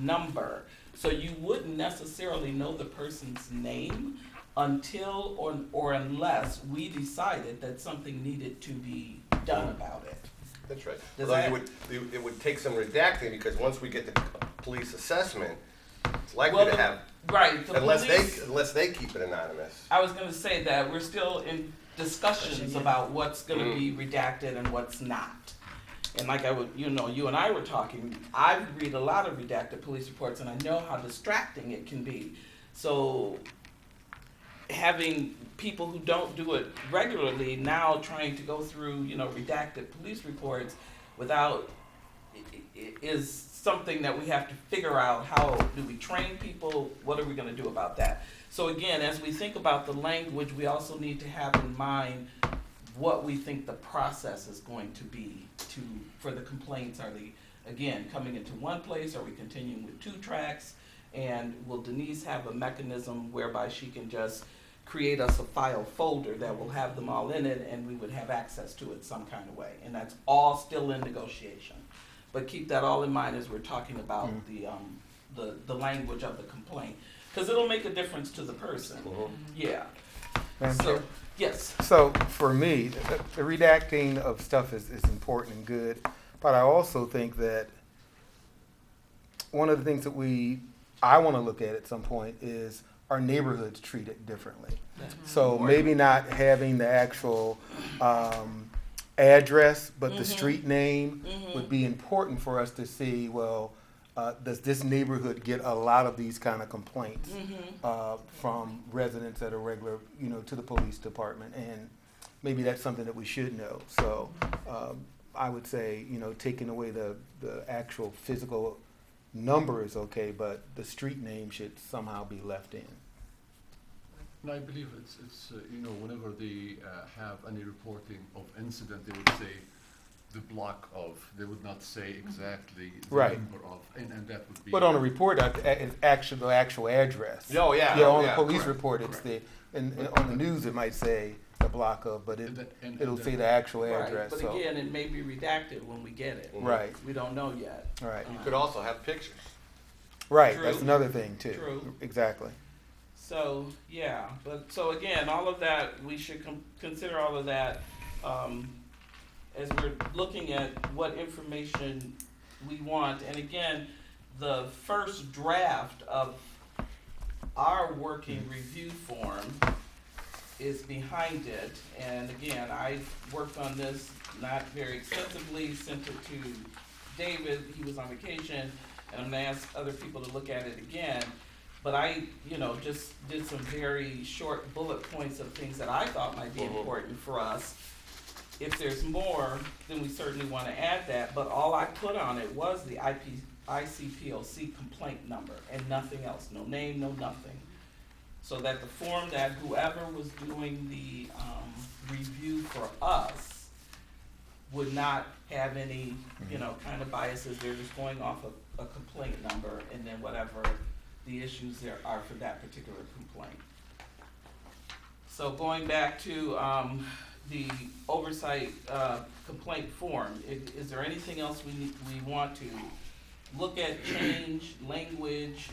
number. So you wouldn't necessarily know the person's name until or unless we decided that something needed to be done about it. That's right. Does Although that- it would take some redacting, because once we get the police assessment, it's likely Well, to have, right, the unless police, they keep it anonymous. I was gonna say that we're still in discussions about what's gonna be redacted and what's not. And like you and I were talking, I read a lot of redacted police reports and I know how distracting it can be. So having people who don't do it regularly now trying to go through, redacted police reports without is something that we have to figure out. How do we train people? What are we going to do about that? So again, as we think about the language, we also need to have in mind what we think the process is going to be for the complaints. Are they, again, coming into one place? Are we continuing with 2 tracks? And will Denise have a mechanism whereby she can just create us a file folder that will have them all in it, and we would have access to it some kind of way? And that's all still in negotiation. But keep that all in mind as we're talking about the language of the complaint, because it'll make a difference to the person. Yeah. Madam So, Chair? yes. So for me, the redacting of stuff is important and good, but I also think that one of the things that I want to look at some point is our neighborhoods treated differently. So maybe not having the actual address, but the street name would be important for us to see, well, does this neighborhood get a lot of these kind of complaints from residents that are regular, to the police department? And maybe that's something that we should know. So I would say, taking away the actual physical number is okay, but the street name should somehow be left in. And I believe it's whenever they have any reporting of incident, they would say the block of, they would not say exactly the Right. number of, and that would be. But on a report, it's actual address. Oh, yeah. Yeah, on a yeah, police correct, report, it's correct. and on the news, it might say the block of, but it'll say the actual Right. address. But So again, it may be redacted when we get it. right, We don't know yet. right, You could also have pictures. right. True. That's another thing too. True. Exactly. So, yeah, but so again, all of that, we should consider all of that as we're looking at what information we want. And again, the first draft of our working review form is behind it. And again, I worked on this not very extensively, sent it to David, he was on vacation, and I'm gonna ask other people to look at it again. But I, just did some very short bullet points of things that I thought might be important for us. If there's more, then we certainly want to add that, but all I put on it was the ICPOC complaint number and nothing else, no name, no nothing. So that the form that whoever was doing the review for us would not have any, kind of biases. They're just going off of a complaint number and then whatever the issues there are for that particular complaint. So going back to the oversight complaint form, is there anything else we want to look at, change, language,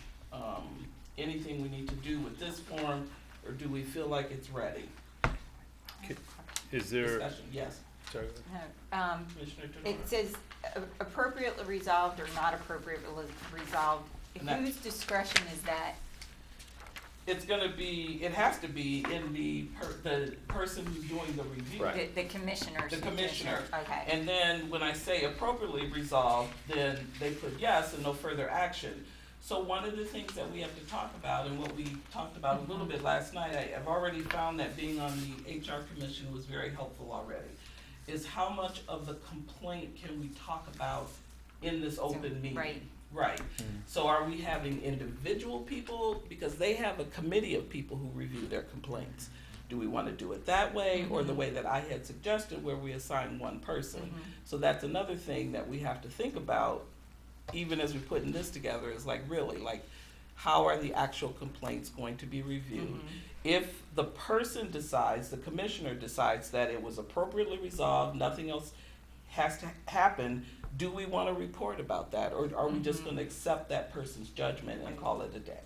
anything we need to do with this form, or do we feel like it's ready? Is there, Discussion, yes. sorry, Commissioner It Tenora. says appropriately resolved or not appropriately resolved. And that- Whose discretion is that? It's gonna be, it has to be in the person who's doing the review. Right. The commissioner's. The commissioner. Okay. And then when I say appropriately resolved, then they put yes and no further action. So one of the things that we have to talk about, and what we talked about a little bit last night, I've already found that being on the HR commission was very helpful already, is how much of the complaint can we talk about in this open meeting? Right. Right. So are we having individual people, because they have a committee of people who review their complaints? Do we want to do it that way, or the way that I had suggested where we assign one person? So that's another thing that we have to think about, even as we're putting this together, is like, really, like, how are the actual complaints going to be reviewed? If the person decides, the commissioner decides that it was appropriately resolved, nothing else has to happen, do we want to report about that, or are we just going to accept that person's judgment and call it a day?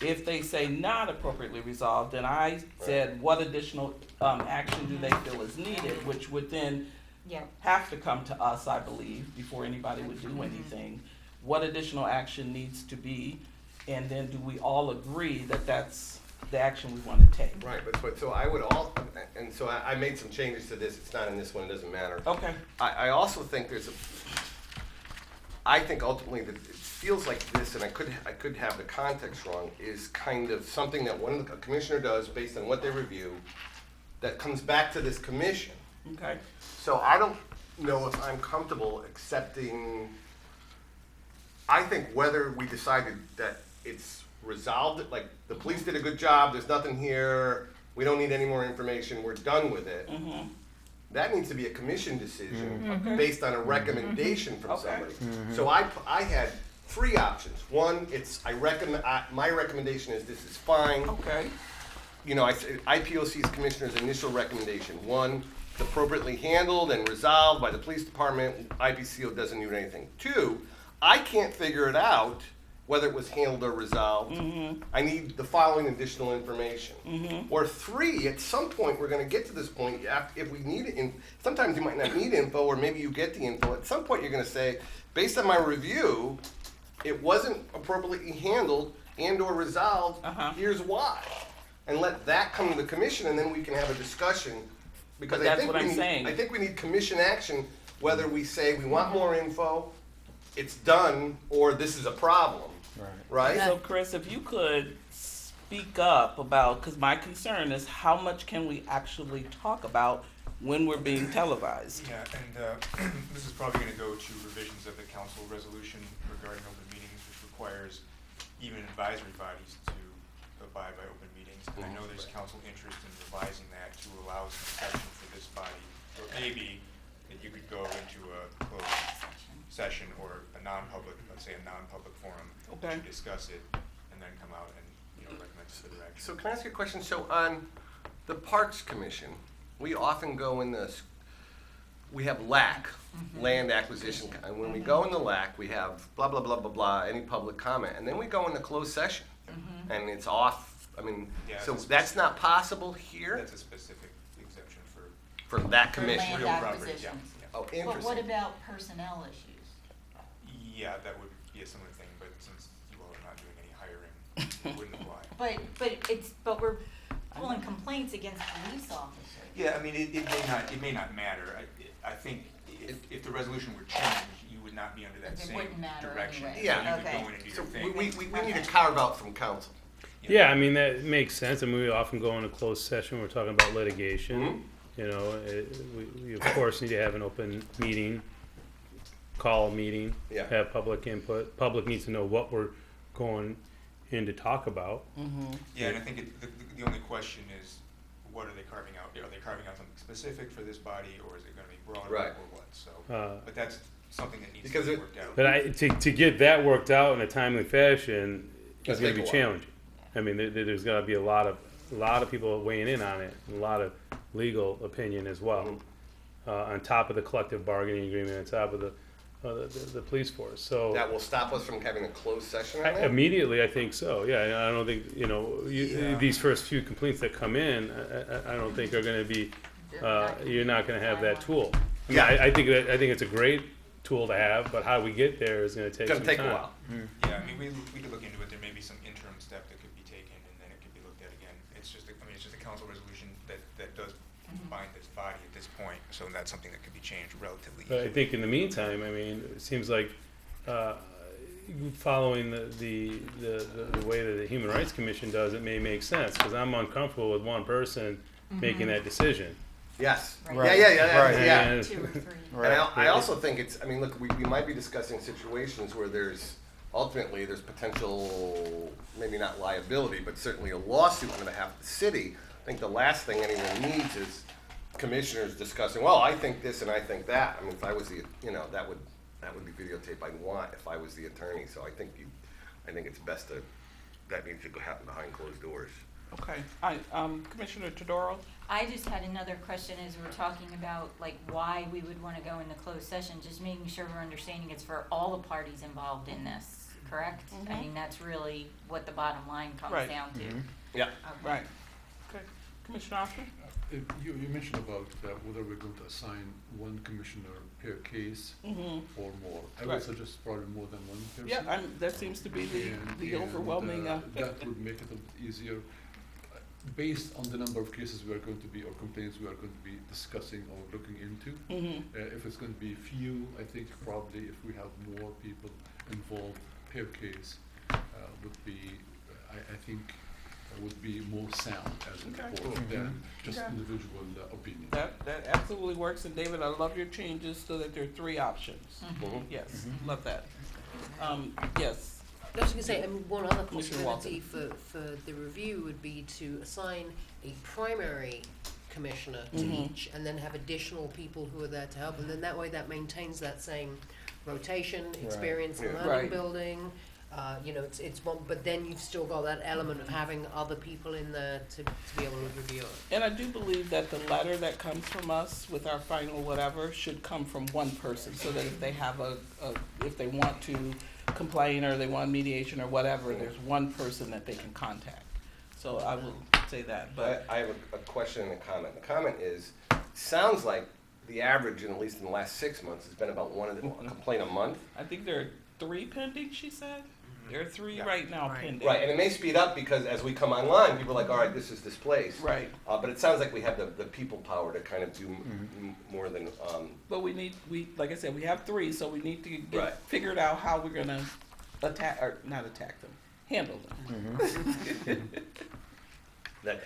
If they say not appropriately resolved, then I said, what additional action do they feel is needed, which would then Yeah. have to come to us, I believe, before anybody would do anything. What additional action needs to be, and then do we all agree that that's the action we want to take? Right, but so I would and so I made some changes to this. It's not in this one, it doesn't matter. Okay. I also think I think ultimately that it feels like this, and I could have the context wrong, is kind of something that a commissioner does based on what they review, that comes back to this commission. Okay. So I don't know if I'm comfortable accepting, I think whether we decided that it's resolved, like the police did a good job, there's nothing here, we don't need any more information, we're done with it. Mm-hmm. That needs to be a commission decision Okay. based on a recommendation from Okay. somebody. So I had 3 options. One, my recommendation is this is fine. Okay. You know, IPOC's commissioner's initial recommendation. 1, it's appropriately handled and resolved by the police department. IPCO doesn't do anything. 2, I can't figure it out whether it was handled or resolved. I need the following additional information. Or 3, at some point, we're gonna get to this point, if we need it, sometimes you might not need info, or maybe you get the info. At some point, you're gonna say, based on my review, it wasn't appropriately handled and or resolved, here's why. And let that come to the commission, and then we can have a discussion. Because But that's what I'm saying. I think we need commission action, whether we say we want more info, it's done, or this is a problem, right? So Chris, if you could speak up about, because my concern is how much can we actually talk about when we're being televised? Yeah, and this is probably gonna go to revisions of the council resolution regarding open meetings, which requires even advisory bodies to abide by open meetings. And I know there's council interest in revising that to allow some protection for this body. Or maybe that you could go into a closed session or a non-public, let's say a non-public forum Okay. to discuss it and then come out and, recommend further action. So can I ask you a question? So on the Parks Commission, we often go in we have LAC, land acquisition, and when we go in the LAC, we have blah, blah, blah, blah, blah, any public comment, and then we go into closed session, and it's off, Yeah, so it's a that's not possible here That's a specific exception for for that For commission? land real property, yeah. acquisitions. Oh, But what interesting. about personnel issues? Yeah, that would be a similar thing, but since you all are not doing any hiring, it wouldn't apply. But we're pulling complaints against police officers. Yeah, I mean, it may not matter. I think if the resolution were changed, you would not be under that It same wouldn't matter direction. anyway. So Yeah. you could Okay. go in and do So your thing. we need a carve out from council. Yeah, I mean, that makes sense. I mean, we often go into closed session, we're talking about litigation. You know, we of course need to have an open meeting, call a meeting, Yeah. have public input. Public needs to know what we're going in to talk about. Yeah, and I think the only question is, what are they carving out? Are they carving out something specific for this body, or is it gonna be broader, Right. or what? So, but that's something that needs Because to be it- worked out. But to get that worked out in a timely fashion is Does going take to a be while. challenging. I mean, there's got to be a lot of people weighing in on it, and a lot of legal opinion as well, on top of the collective bargaining agreement, on top of the police force. So That will stop us from having a closed session on that? immediately, I think so. Yeah, I don't think Yeah. these first few complaints that come in, I don't think are going to be. You're not going to have that tool. I mean, Yeah. I think it's a great tool to have, but how we get there is going to take It's some gonna take time. a while. Yeah, I mean, we could look into it. There may be some interim step that could be taken, and then it could be looked at again. It's just a council resolution that does bind this body at this point, so that's something that could be changed relatively But I easily. think in the meantime, I mean, it seems like following the way that the Human Rights Commission does it may make sense, because I'm uncomfortable with one person making that decision. Yes. Right. Yeah. Right. Yeah. 2 or 3. And I also think look, we might be discussing situations where there's potential, maybe not liability, but certainly a lawsuit on behalf of the city. I think the last thing anyone needs is commissioners discussing, well, I think this and I think that. I mean, if I was that would be videotape I'd want if I was the attorney. So I think it's best that needs to happen behind closed doors. Okay, Commissioner Todoro? I just had another question as we're talking about like why we would wanna go into closed session, just making sure we're understanding it's for all the parties involved in this, correct? I mean, that's really what the bottom line comes Right. down to. Yeah. Okay. Right. Okay, Commissioner Austin? You mentioned about whether we're going to assign one commissioner per case or more. I would Right. suggest probably more than one person. Yeah, that seems to be the overwhelming, that would make it a bit easier. Based on the number of cases we are going to be, or complaints we are going to be discussing or looking into. If it's going to be few, I think probably if we have more people involved per case, would be, I think, would be more sound as a Okay. report than just Okay. individual opinions. that absolutely works, and David, I love your changes so that there are 3 options. Yes, love that. Yes, I was going to say, one other Commissioner possibility for the review would be to assign a primary commissioner to each, and then have additional people who are there to help, and then that way that maintains that same rotation, experience, and Yeah. learning Right. building. You know, it's one, but then you've still got that element of having other people in there to be able to review it. and I do believe that the letter that comes from us with our final whatever should come from one person, so that if they have if they want to complain or they want mediation or whatever, there's one person that they can contact. So I will say that, but, I have a question and a comment. The comment is, sounds like the average, at least in the last 6 months, has been about a complaint a month. I think there are 3 pending, she said? There are 3 Yeah. right now Right. pending. Right, and it may speed up because as we come online, people are like, all right, this is displaced. Right, But it sounds like we have the people power to kind of do more than, but like I said, we have 3, so we need to Right. get figured out how we're gonna not attack them, handle them. that,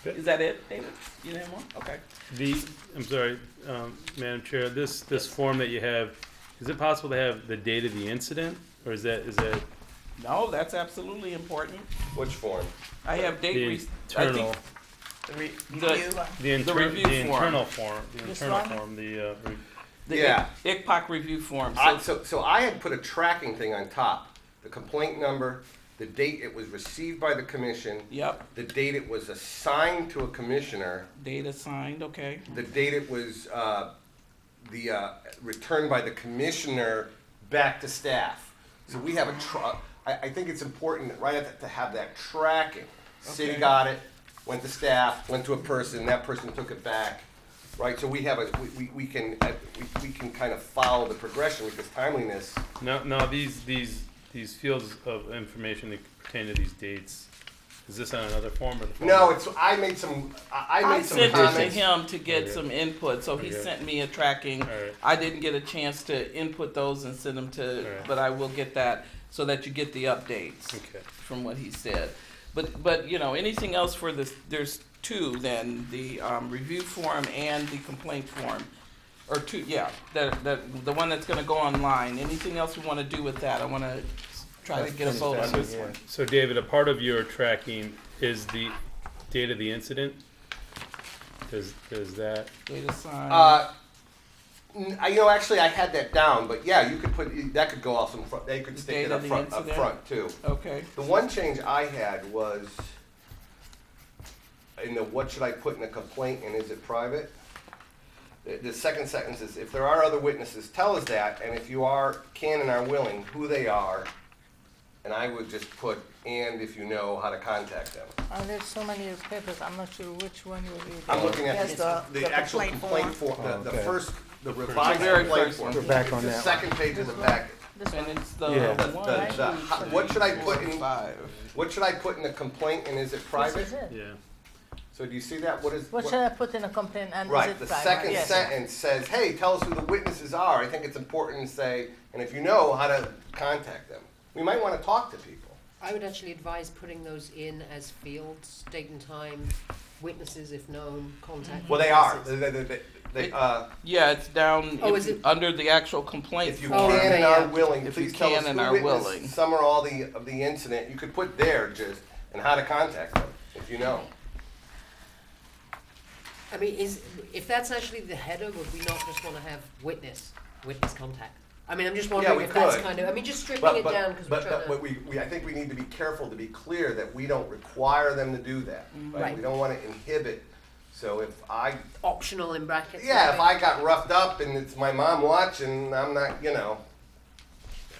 Yeah. Is that it, David? You have one? Okay. I'm sorry, Madam Chair, this form that you have, is it possible to have the date of the incident? Or is that, No, that's absolutely important. which form? I have date, the I internal, think, The review. the review the form. internal form, This the one? Yeah. ICPOC review form. So I had put a tracking thing on top, the complaint number, the date it was received by the commission, Yep, the date it was assigned to a commissioner, data signed, okay. the date it was returned by the commissioner back to staff. So we have I think it's important to have that tracking. City Okay. got it, went to staff, went to a person, that person took it back, right? So we have we can kind of follow the progression because timeliness. no, these fields of information that pertain to these dates, is this on another form or the form? No, I made some I some sent it to comments. him to get Okay. some input, so he Okay. sent me a tracking. Alright. I didn't get a chance to input those and send them to, Alright. but I will get that so that you get the updates Okay. from what he said. But you know, anything else for this, there's 2 then, the review form and the complaint form. Or 2, yeah, the one that's gonna go online. Anything else we wanna do with that? I wanna try to get a vote on this one. So David, a part of your tracking is the date of the incident? Does that, Data signed. Actually, I had that down, but yeah, you could put that could go off in front. They could stick Date it of up the front, incident? too. Okay, The one change I had was in the what should I put in a complaint and is it private? The second sentence is, if there are other witnesses, tell us that, and if you can and are willing, who they are, and I would just put, and if you know how to contact them. There's so many papers, I'm not sure which one you're reading. I'm looking at Yes, the actual complaint form, the Okay. first, the revised very complaint first form. We're back on It's the that. second page of the packet. This and one. it's the Yeah. one, What should I put in, 5. what should I put in the complaint and is it This private? is it. yeah. So do you see that? What is? What should I put in a complaint and is Right, it the private? second Yes. sentence says, hey, tell us who the witnesses are. I think it's important to say, and if you know, how to contact them. We might want to talk to people. I would actually advise putting those in as fields, date and time, witnesses if known, contact. Well, they are. witnesses. Yeah, it's down Oh, is it? under the actual complaint If you form. can okay, and are yeah. willing, If you please tell us can and who are willing. witnessed some or all of the incident. You could put there just, and how to contact them, if you know. I mean, if that's actually the header, would we not just want to have witness contact? I mean, I'm just Yeah, wondering we if that's could. kind of, I mean, just stripping But, it but, down, because we're but, trying but to. I think we need to be careful to be clear that we don't require them to do that, right? Right. We don't wanna inhibit, so if I, Optional in brackets. yeah, if maybe. I got roughed up and it's my mom watching, I'm not, you know.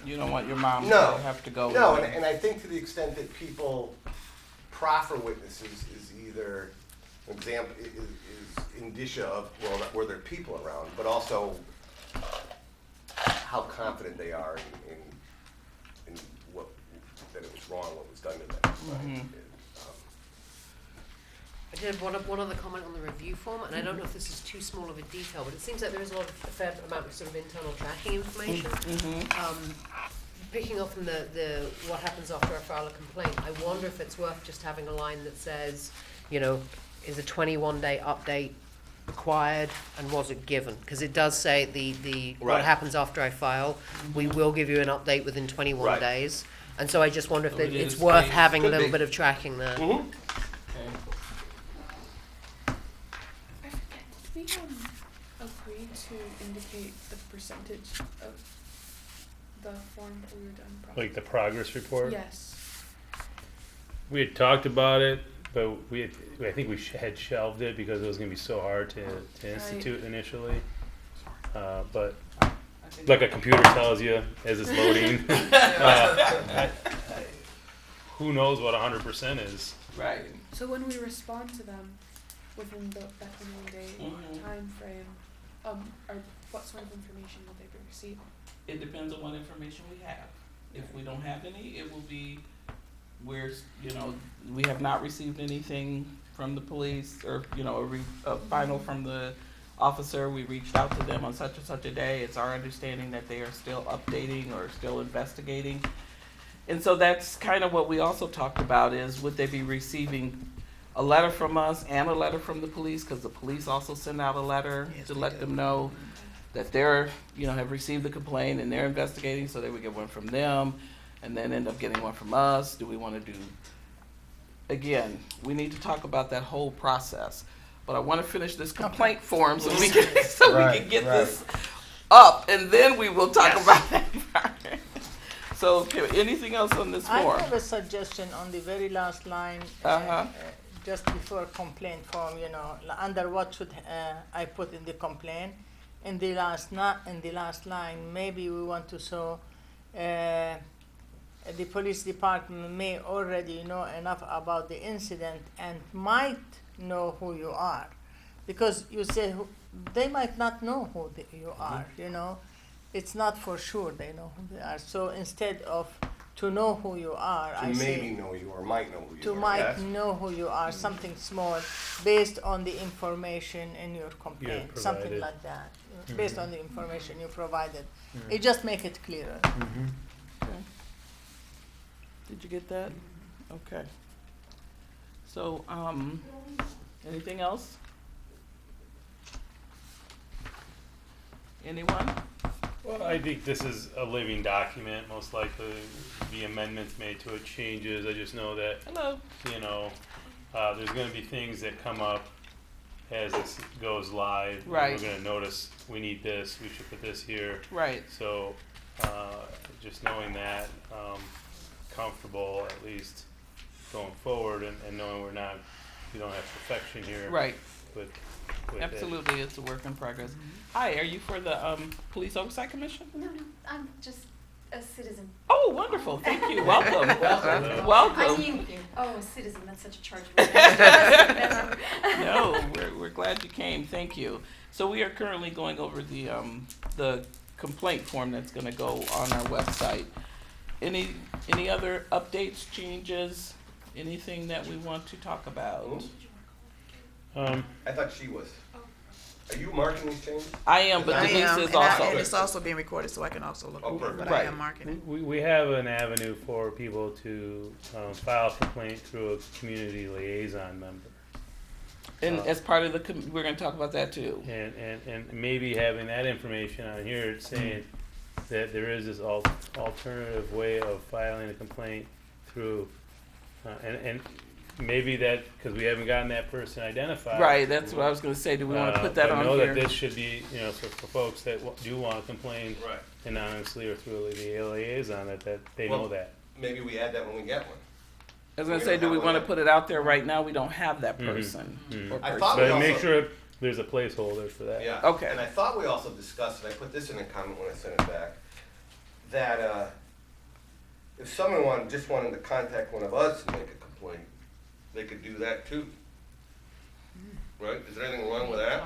You don't want your mom No. to have to go. No, with and I think to the extent that people proffer witnesses is either, an example, is indicia of, well, not where there are people around, but also how confident they are in what, that it was wrong, what was done to them, right? I did have one other comment on the review form, and I don't know if this is too small of a detail, but it seems like there is a fair amount of sort of internal tracking information. Picking up from the what happens after I file a complaint, I wonder if it's worth just having a line that says, you know, is a 21-day update required and was it given? Because it does say the what Right. happens after I file, we will give you an update within 21 Right. days. And so I just wonder if So it it's is worth phased. having a Could little be. bit of tracking there. Mhm. Okay. I forget, did we agree to indicate the percentage of the form that we were done properly? Like the progress report. Yes. We had talked about it, but I think we had shelved it because it was going to be so hard to institute initially. But I think- like a computer tells you as it's loading, who knows what 100% is? Right. So when we respond to them within that 21-day time frame, or what sort of information will they be receiving? It depends on what information we have. If we don't have any, it will be, we have not received anything from the police or, a final from the officer. We reached out to them on such and such a day. It's our understanding that they are still updating or still investigating. And so that's kind of what we also talked about is would they be receiving a letter from us and a letter from the police? Because the police also send out a letter to let them know that they're, have received the complaint and they're investigating, so they would get one from them and then end up getting one from us. Do we want to do, again, we need to talk about that whole process. But I want to finish this complaint form so we can, get this up and then we will talk about that part. So, okay, anything else on this I form? have a suggestion on the very last line, just before complaint form, under what should I put in the complaint? In the last line, maybe we want to show the police department may already know enough about the incident and might know who you are, because you say they might not know who you are. It's not for sure they know who they are. So instead of to know who you are, To I maybe say know you or might know who you to are. might yes? know who you are, something small, based on the information in your complaint, something provided. like that, based on the information you provided. It just make it clearer. Okay. Did you get that? Okay. So, anything else? Anyone? Well, I think this is a living document. Most likely, the amendments made to it changes. I just know that Hello. there's going to be things that come up as this goes live. Right. We're going to notice we need this. We should put this here. Right. So, just knowing that, comfortable at least going forward, and knowing we don't have perfection here. Right. With Absolutely, it's a work in progress. Hi, are you for the Police Oversight Commission? No, I'm just a citizen. Oh, wonderful. Thank you. Welcome. Welcome. Welcome. I knew you. Oh, a citizen, that's such a charged word. No, we're glad you came. Thank you. So we are currently going over the complaint form that's going to go on our website. Any other updates, changes, anything that we want to talk about? I thought she was. Are you marking these changes? I am, but I Denise am, is and also. And it's also being recorded, so I can also look Oh, over it, perfect. but I Right. am marking it. We have an avenue for people to file a complaint through a community liaison member. And as part of we're going to talk about that too. And maybe having that information on here, it's saying that there is this alternative way of filing a complaint through, and maybe that, because we haven't gotten that person identified. Right, that's what I was gonna say, do we wanna put that but on know here? that this should be, you know, for folks that do wanna complain Right. anonymously or through the liaison, that they know Well, that. Maybe we add that when we get one. I was gonna we say, don't do we have one wanna yet. put it out there right now? We don't have that Mhm. person. Mhm. or I person. thought we But make also- sure there's a placeholder for that. Yeah. Okay. And I thought we also discussed, and I put this in a comment when I sent it back, that if someone just wanted to contact one of us and make a complaint, they could do that too. Right? Is there anything wrong with that?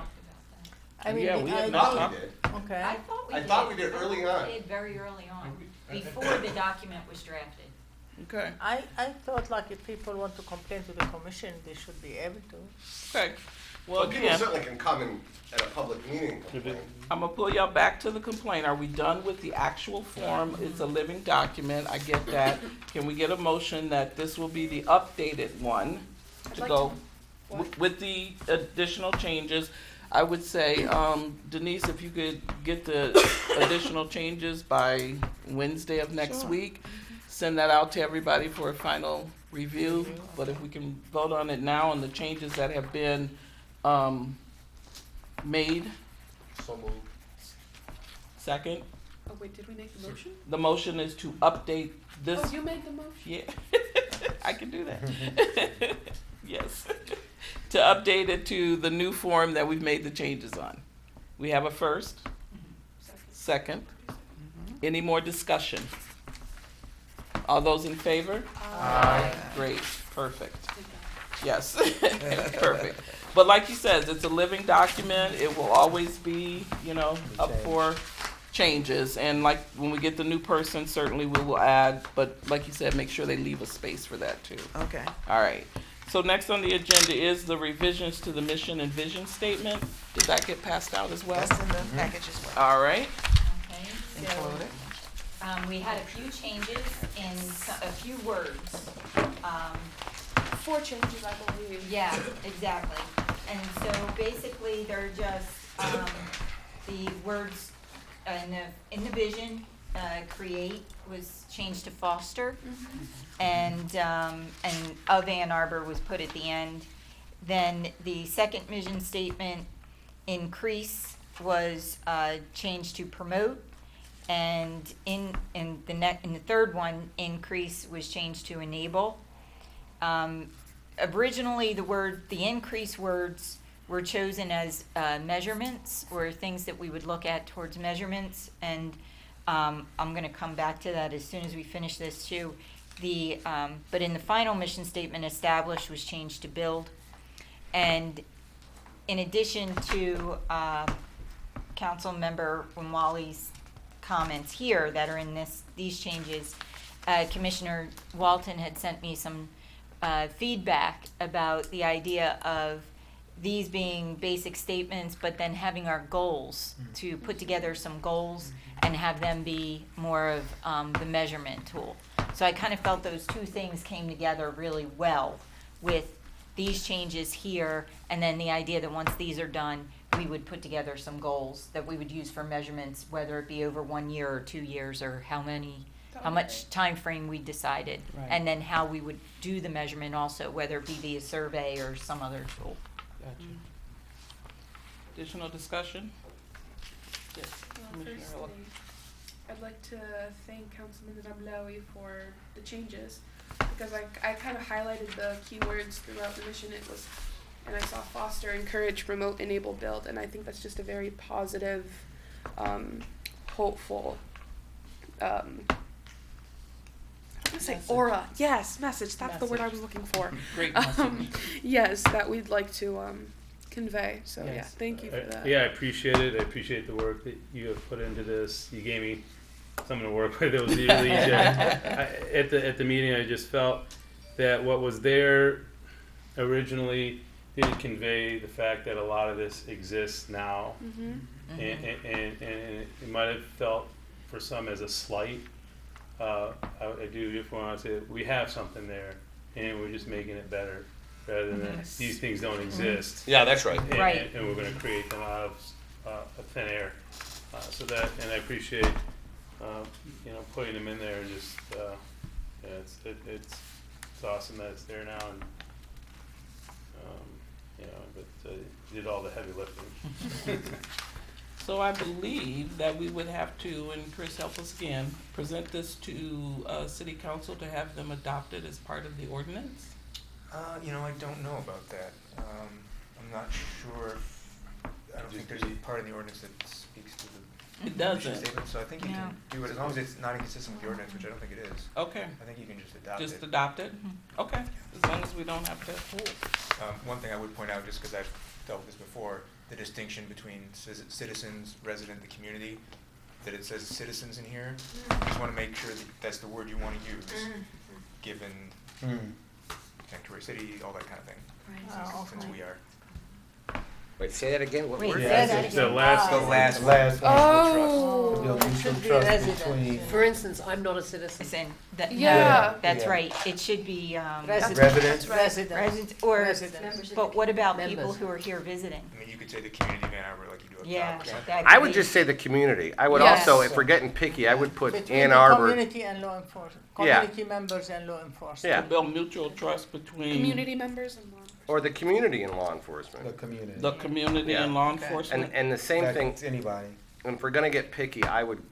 I mean, Yeah, the we have idea- not Thought we did. Okay. I thought we I did. thought we did early on. We did very early on, before the document was drafted. Okay, I thought like if people want to complain to the commission, they should be able to. okay. Well, But people again, certainly can come in at a public meeting and complain. I'm gonna pull y'all back to the complaint. Are we done with the actual form? It's a living document, I get that. Can we get a motion that this will be the updated one I'd to like go what? with the additional changes? I would say, Denise, if you could get the additional changes by Wednesday of next Sure. week, send that out to everybody for a final review. But if we can vote on it now on the changes that have been, made, So moved. second. Oh, wait, did we make the motion? The motion is to update this. Oh, you made the motion? Yeah, I can do that. Yes. To update it to the new form that we've made the changes on. We have a first, second. Any more discussion? All those in favor? Aye. Great, perfect. Yes, perfect. But like you said, it's a living document. It will always be, you know, up for changes. And like, when we get the new person, certainly we will add, but like you said, make sure they leave a space for that too. Okay. All right. So next on the agenda is the revisions to the mission and vision statement. Did that get passed out as well? That's in the package as well. All right. Okay, so, Included. we had a few changes in a few words. 4 changes, I believe. Yeah, exactly. And so basically, they're just, the words in the vision, create was changed to foster. And of Ann Arbor was put at the end. Then the second vision statement, increase, was changed to promote. And in the third one, increase was changed to enable. Originally, the increase words were chosen as measurements, or things that we would look at towards measurements, and I'm gonna come back to that as soon as we finish this too. But in the final mission statement, establish was changed to build. And in addition to Council Member Wimali's comments here that are in these changes, Commissioner Walton had sent me some feedback about the idea of these being basic statements, but then having our goals, to put together some goals and have them be more of the measurement tool. So I kind of felt those two things came together really well with these changes here, and then the idea that once these are done, we would put together some goals that we would use for measurements, whether it be over 1 year or 2 years, or how much time frame we decided, Right. and then how we would do the measurement also, whether it be via survey or some other tool. Gotcha. Additional discussion? Yes. Commissioner Hiller. Firstly, I'd like to thank Councilman Rablaoui for the changes, because I kind of highlighted the keywords throughout the mission. And I saw foster, encourage, promote, enable, build, and I think that's just a very positive, hopeful, I'm gonna say Message. aura. Yes, message. That's the word I Message. was looking for. Great message. Yes, that we'd like to convey. So yeah, Yes. thank you for that. Yeah, I appreciate it. I appreciate the work that you have put into this. You gave me something to work with. It was really easy. At the meeting, I just felt that what was there originally didn't convey the fact that a lot of this exists now, Mm-hmm. and it might have felt for some as a slight. I do just want to say that we have something there, and we're just making it better, rather than Yes. these things don't exist. Yeah, that's right. And, Right. and we're going to create them out of thin air. So that, and I appreciate, putting them in there. And just, it's awesome that it's there now, and you know, but did all the heavy lifting. So I believe that we would have to, and Chris, help us again, present this to, city council to have them adopted as part of the ordinance? You know, I don't know about that. I'm not sure I don't think there's a part of the ordinance that speaks to the It mission doesn't. statement, so I think you can do it, as long as it's not inconsistent with the ordinance, which I don't think it is. Okay, I think you can just adopt it. just adopt it? Okay, as long as we don't have to. One thing I would point out, just because I've dealt with this before, the distinction between citizens, resident, the community, that it says citizens in here. I just want to make sure that that's the word you want to use, given sanctuary city, all that kind of thing, since we are. Wait, say that again? What Wait, word? say that It's the again. last. The last one. Last one. Oh. To build It mutual should be trust resident. between For instance, I'm not a citizen. Listen, that, Yeah. no, that's Yeah. right, it should be, Residents. residents. Residents. residents, or, Residents. but what about people Members. who are here visiting? I mean, you could say the community of Ann Arbor like you do up Yeah, top or something. that I could would be- just say the community. I would Yes. also, if we're getting picky, I would put Between Ann the Arbor. community and law enforcement, Yeah. community members and law enforcement. Yeah. To build mutual trust between. Community members and law enforcement. Or the community and law enforcement. The community. The community and law enforcement. And the same thing, That's anybody. and if we're gonna get picky, I would,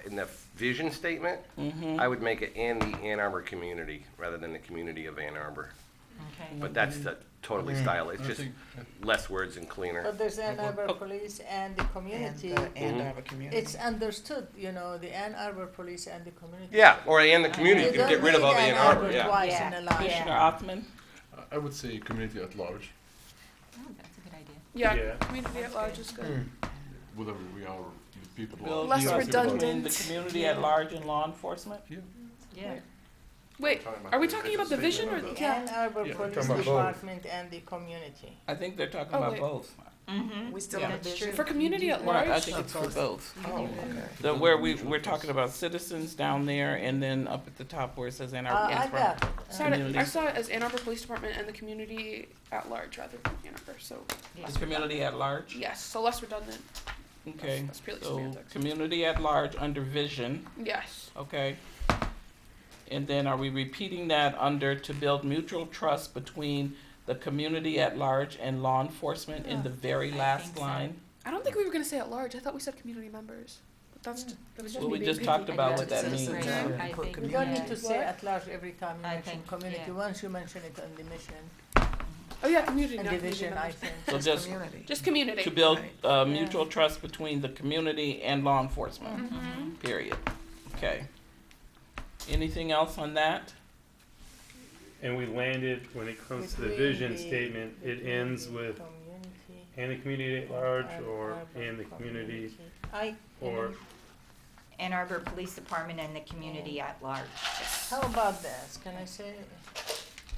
in the vision statement, Mhm. I would make it and the Ann Arbor community rather than the community of Ann Arbor. Okay. But that's the totally style. It's I just think- less words and cleaner. But there's Ann Arbor Police and the community. And the Ann Mhm. Arbor community. It's understood, you know, the Ann Arbor Police and the community. Yeah, or and the community. You You could get don't rid of need all the Ann Arbor, yeah. twice Yeah. in a line. Commissioner Yeah. Othman? I would say community at large, Oh, that's a good idea. Yeah, Yeah. community at large is good. whatever we are, the people who Build are. Less trust redundant. between the community at large and law enforcement? Yeah. Wait, are we talking about the vision or The yeah? Ann Arbor Yeah. Police Talking about both. Department and the community. I think they're talking Oh, about wait. both. Mm-hmm. We still Yeah. have That's vision. true. For community at Right, I large? think it's for both. Oh, okay. The, where we're talking about citizens down there, and then up at the top where it says Ann Arbor. I got it. Saw it- I Community. saw it as Ann Arbor Police Department and the community at large rather than Ann Arbor, so. The community at large? Yes, so less redundant. Okay, That's purely so semantics. community at large under vision, Yes. okay? And then are we repeating that under to build mutual trust between the community at large and law enforcement in the very I last think so. line? I don't think we were gonna say at large. I thought we said community members. But that's that was just Well, we me just being talked picky. about I what that think means. that's Yeah. right. I Put think, You don't yeah. need to say at large every time you I mention think, community. yeah. Once you mention it on the mission Oh yeah, community, and not community division, I members. think. So Just just community. Just community. to build Right. mutual trust between the community and law enforcement, Mhm. period. Okay. Anything else on that? And we landed, when it comes to the Between vision the- statement, it between ends the with community and the community at large and or Arbor and the community I, or Ann Arbor Police Department and the community at large. how about this? Can I say?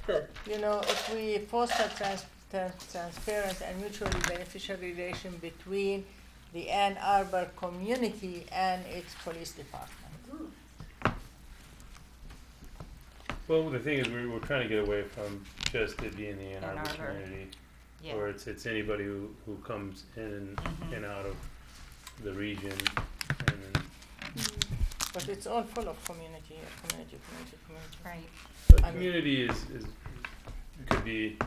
Sure. You know, if we foster transparent and mutually beneficial relation between the Ann Arbor community and its police department. well, the thing is we're trying to get away from just it being the Ann Ann Arbor Arbor. community, Yeah. where it's anybody who comes in Mhm. and out of the region, and then But it's all full of community. Right. the I mean- community is could be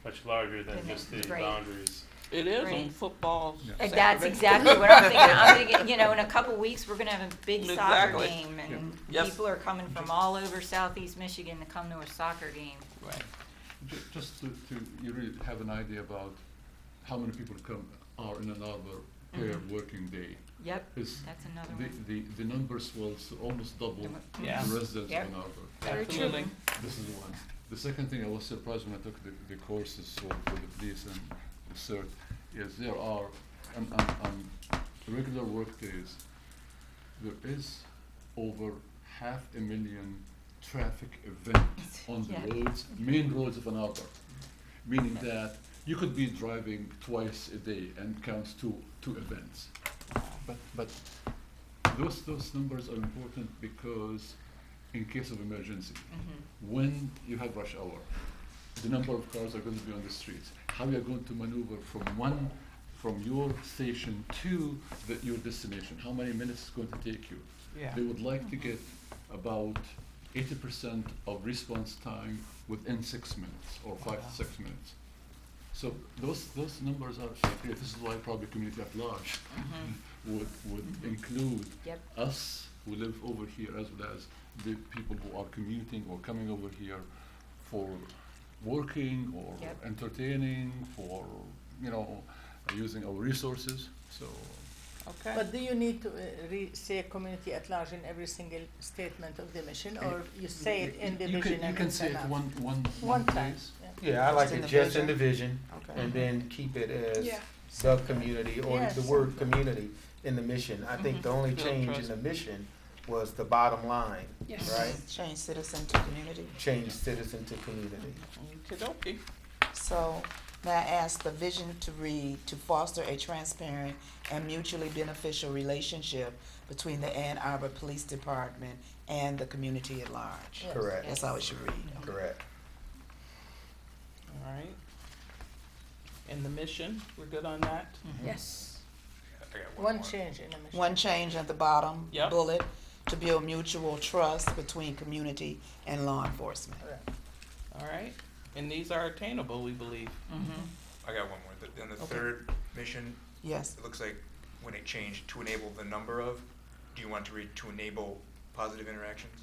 much larger than Than just the right. boundaries. It is on Right. football. That's Saturday. exactly what I'm thinking. I'm thinking, you know, in a couple weeks, we're gonna have a big soccer Exactly. game and Yes. people are coming from all over southeast Michigan to come to a soccer game. Right. Just to you really have an idea about how many people are in Ann Arbor per working day. Yep, Is that's another the, one. the numbers will almost double Yeah. the residents Yep. of Ann Arbor. Very true. Absolutely. This is one. The second thing I was surprised when I took the courses for the police and the cert is there are on regular work days there is over 500,000 traffic events on the Yeah. roads, main roads of Ann Arbor, meaning that you could be driving twice a day and counts two events. But those numbers are important because in case of emergency, when you have rush hour, the number of cars are going to be on the streets. How you are going to maneuver from your station to your destination? How many minutes it's going to take you? Yeah. They would like to get about 80% of response time within 6 minutes or 5 to 6 minutes. So those numbers are clear. This is why probably community at large would include Yep. us who live over here, as well as the people who are commuting or coming over here for working or Yep. entertaining, for using our resources. So Okay. But do you need to say community at large in every single statement of the mission, or you say it in division you and can it's say it enough? one time. place. Yeah. Yeah, I like Just in it the just vision. in division, Okay. and then keep it as Yeah. the community, or Yes. the word community in the mission. I think the only Build change in trust. the mission was the bottom line, Yes. right? Change citizen to community. Change citizen to community. Okey-dokey. So, may I ask the vision to read, to foster a transparent and mutually beneficial relationship between the Ann Arbor Police Department and the community at large? Yes. Correct, That's how it should read. correct. All right. And the mission, we're good on that? Yes. I got One more. change in the mission. One change at the bottom Yep. bullet, to build mutual trust between community and law enforcement. Correct. All right. And these are attainable, we believe. I got one more. On the Okay. third mission, Yes, it looks like when it changed to enable the number of, do you want to read to enable positive interactions?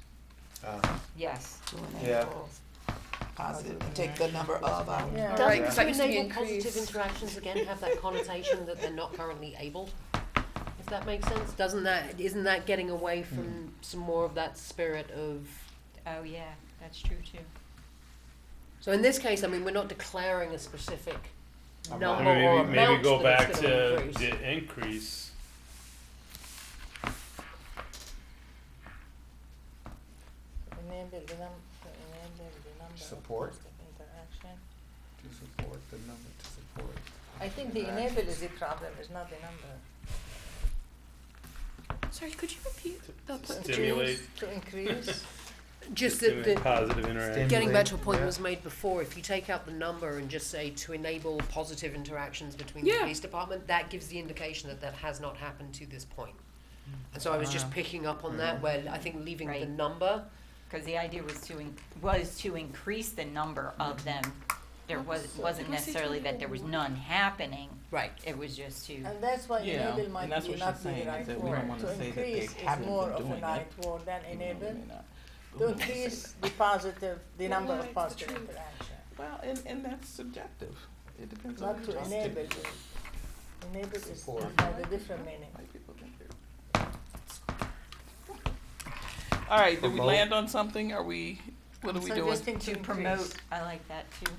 Yes. to Yeah. enable positive, take the number of out. Yeah. Right, Doesn't 'cause to that used to be enable positive increased. interactions again have that connotation that they're not currently able? If that makes sense, isn't that getting away from some more of that spirit of? Oh, yeah, that's true too. So in this case, I mean, we're not declaring a specific I'm number not- or Maybe amount go that back it's to gonna increase. the increase. Enable the number Support. of positive interaction. To support, the number to support. I think the enable is the problem, is not the number. Sorry, could you repeat the To Stimulate. To increase. Just that Stimulate the, positive interaction. getting back to a Stimulate, point that yeah. was made before, if you take out the number and just say to enable positive interactions between the Yeah. police department, that gives the indication that that has not happened to this point. And so I was just picking up on that, where I think leaving the Right. number, Because the idea was to increase the number of them. There wasn't necessarily that there was none happening. right. It was just to, And that's why Yeah, enable might and that's be what not she's be the saying, is right that we don't word. wanna To say that they increase is haven't more been of a doing right it. word than We may enable. not. But To we wanna say increase that. the positive, the number Well, of it's the positive truth. interaction. Well, and that's subjective. It depends on Not who to you're talking enable. to. Enable is Support. has a different meaning. White people think they're- All right, did we Promote. land on something? Are we, what are we doing? Suggesting to increase. promote, I like that too.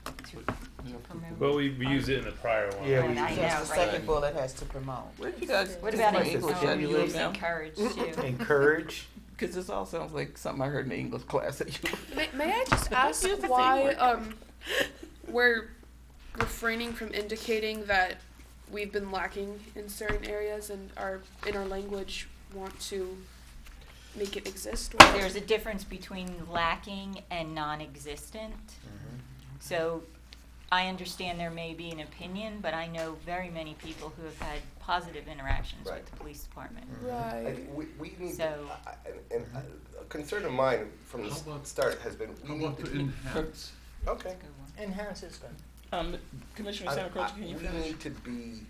To promote. Well, we used it in the prior one. Yeah, And we- I know, Yes, the right? second bullet has to promote. Where did you guys? What get about my English? English? Yeah, At you U of use M? encourage too? Encourage. Because this all sounds like something I heard in the English class at U. May I just ask Use the same why word. we're refraining from indicating that we've been lacking in certain areas and in our language want to make it exist? There's a difference between lacking and non-existent. So I understand there may be an opinion, but I know very many people who have had positive interactions Right. with the police department. Right. We need, So- and a concern of mine from the How about- start has been, How we about need to to, enhance? okay. Good one. Enhance is good. Commissioner Santa Cruz, can you We finish? need to be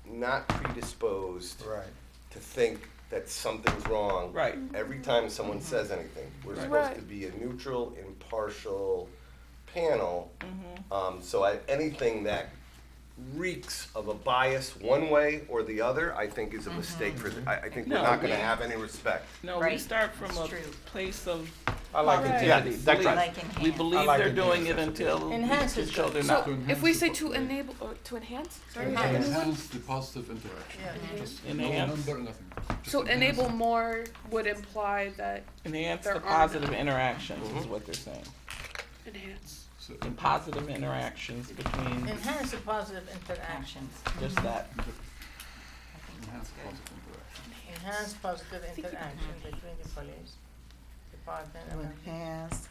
not predisposed Right. to think that something's wrong. Right. Every time someone says anything, we're Right. supposed Right. to be a neutral, impartial panel. Mm-hmm. So anything that reeks of a bias one way or the other, I think is a mistake for, I think we're No, not gonna we- have any respect. No, we Right. start from That's a true. place of I like Right. it. Yeah, positivity. that's Believe- right. Like We enhance. believe like they're it. doing it until we Enhance can is show good. they're So not. enhance if we the say po- to enable or to enhance, sorry, Enhance. anyone? Enhance the positive interaction. Yeah. Just Enhance. no number, nothing. Just So enhance enable it. more would imply that Enhance There the are positive none. interactions is what they're saying. enhance. So And positive interactions between Enhance the positive interaction. Actions. just that. I think enhance that's good. positive interaction. Enhance positive interaction between the police department To and enhance, the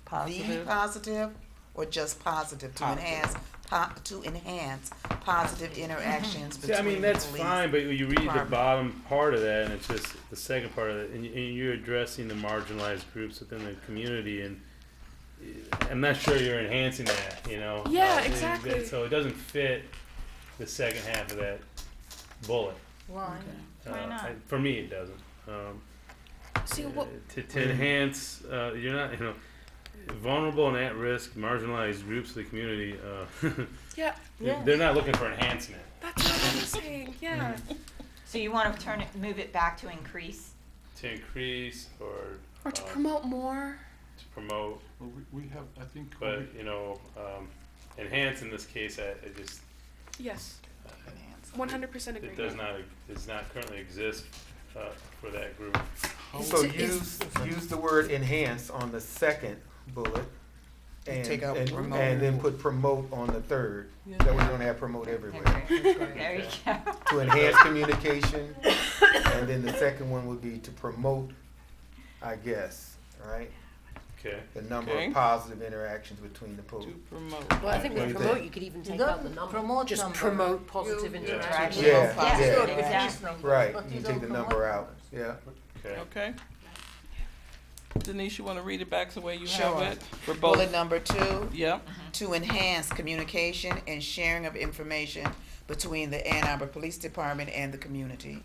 Positive. positive, or just positive, to Positive. enhance positive interactions See, between I mean, the that's police. fine, but you read the department. bottom part of that, and it's just the second part of it, and you're addressing the marginalized groups within the community, and I'm not sure you're enhancing that, you know? Yeah, It- exactly. So it doesn't fit the second half of that bullet. Why? Why not? For me, it doesn't. See, what, To enhance, you're not, you know, vulnerable and at-risk marginalized groups of the community, yeah, Yeah. they're not looking for enhancement. that's what I'm saying, yeah. So you want to move it back to increase? To increase Or to promote more. to promote, Well, we have, I think, but, you know, enhance in this case, I just, Yes, uh, 100% agree. it does not currently exist, for that group. So use the word enhance on the second bullet. And, Take out and, promote. and then put promote on the third. That way you don't have promote everywhere. There you go. To enhance communication, and then the second one would be to promote, I guess, right? Okay. The number Okay. of positive interactions between the To post. promote. Well, I think What do with you promote, think? you could even You take out the don't number. promote Just number. promote positive You- interaction. Yeah, That's yeah. good, Yeah. exactly. Numbers, Right, but you don't take the promote number out, numbers. yeah. Okay. Okay. Denise, you want to read it back the way you Sure. have it for Bullet both? number 2, Yep. to enhance communication and sharing of information between the Ann Arbor Police Department and the community.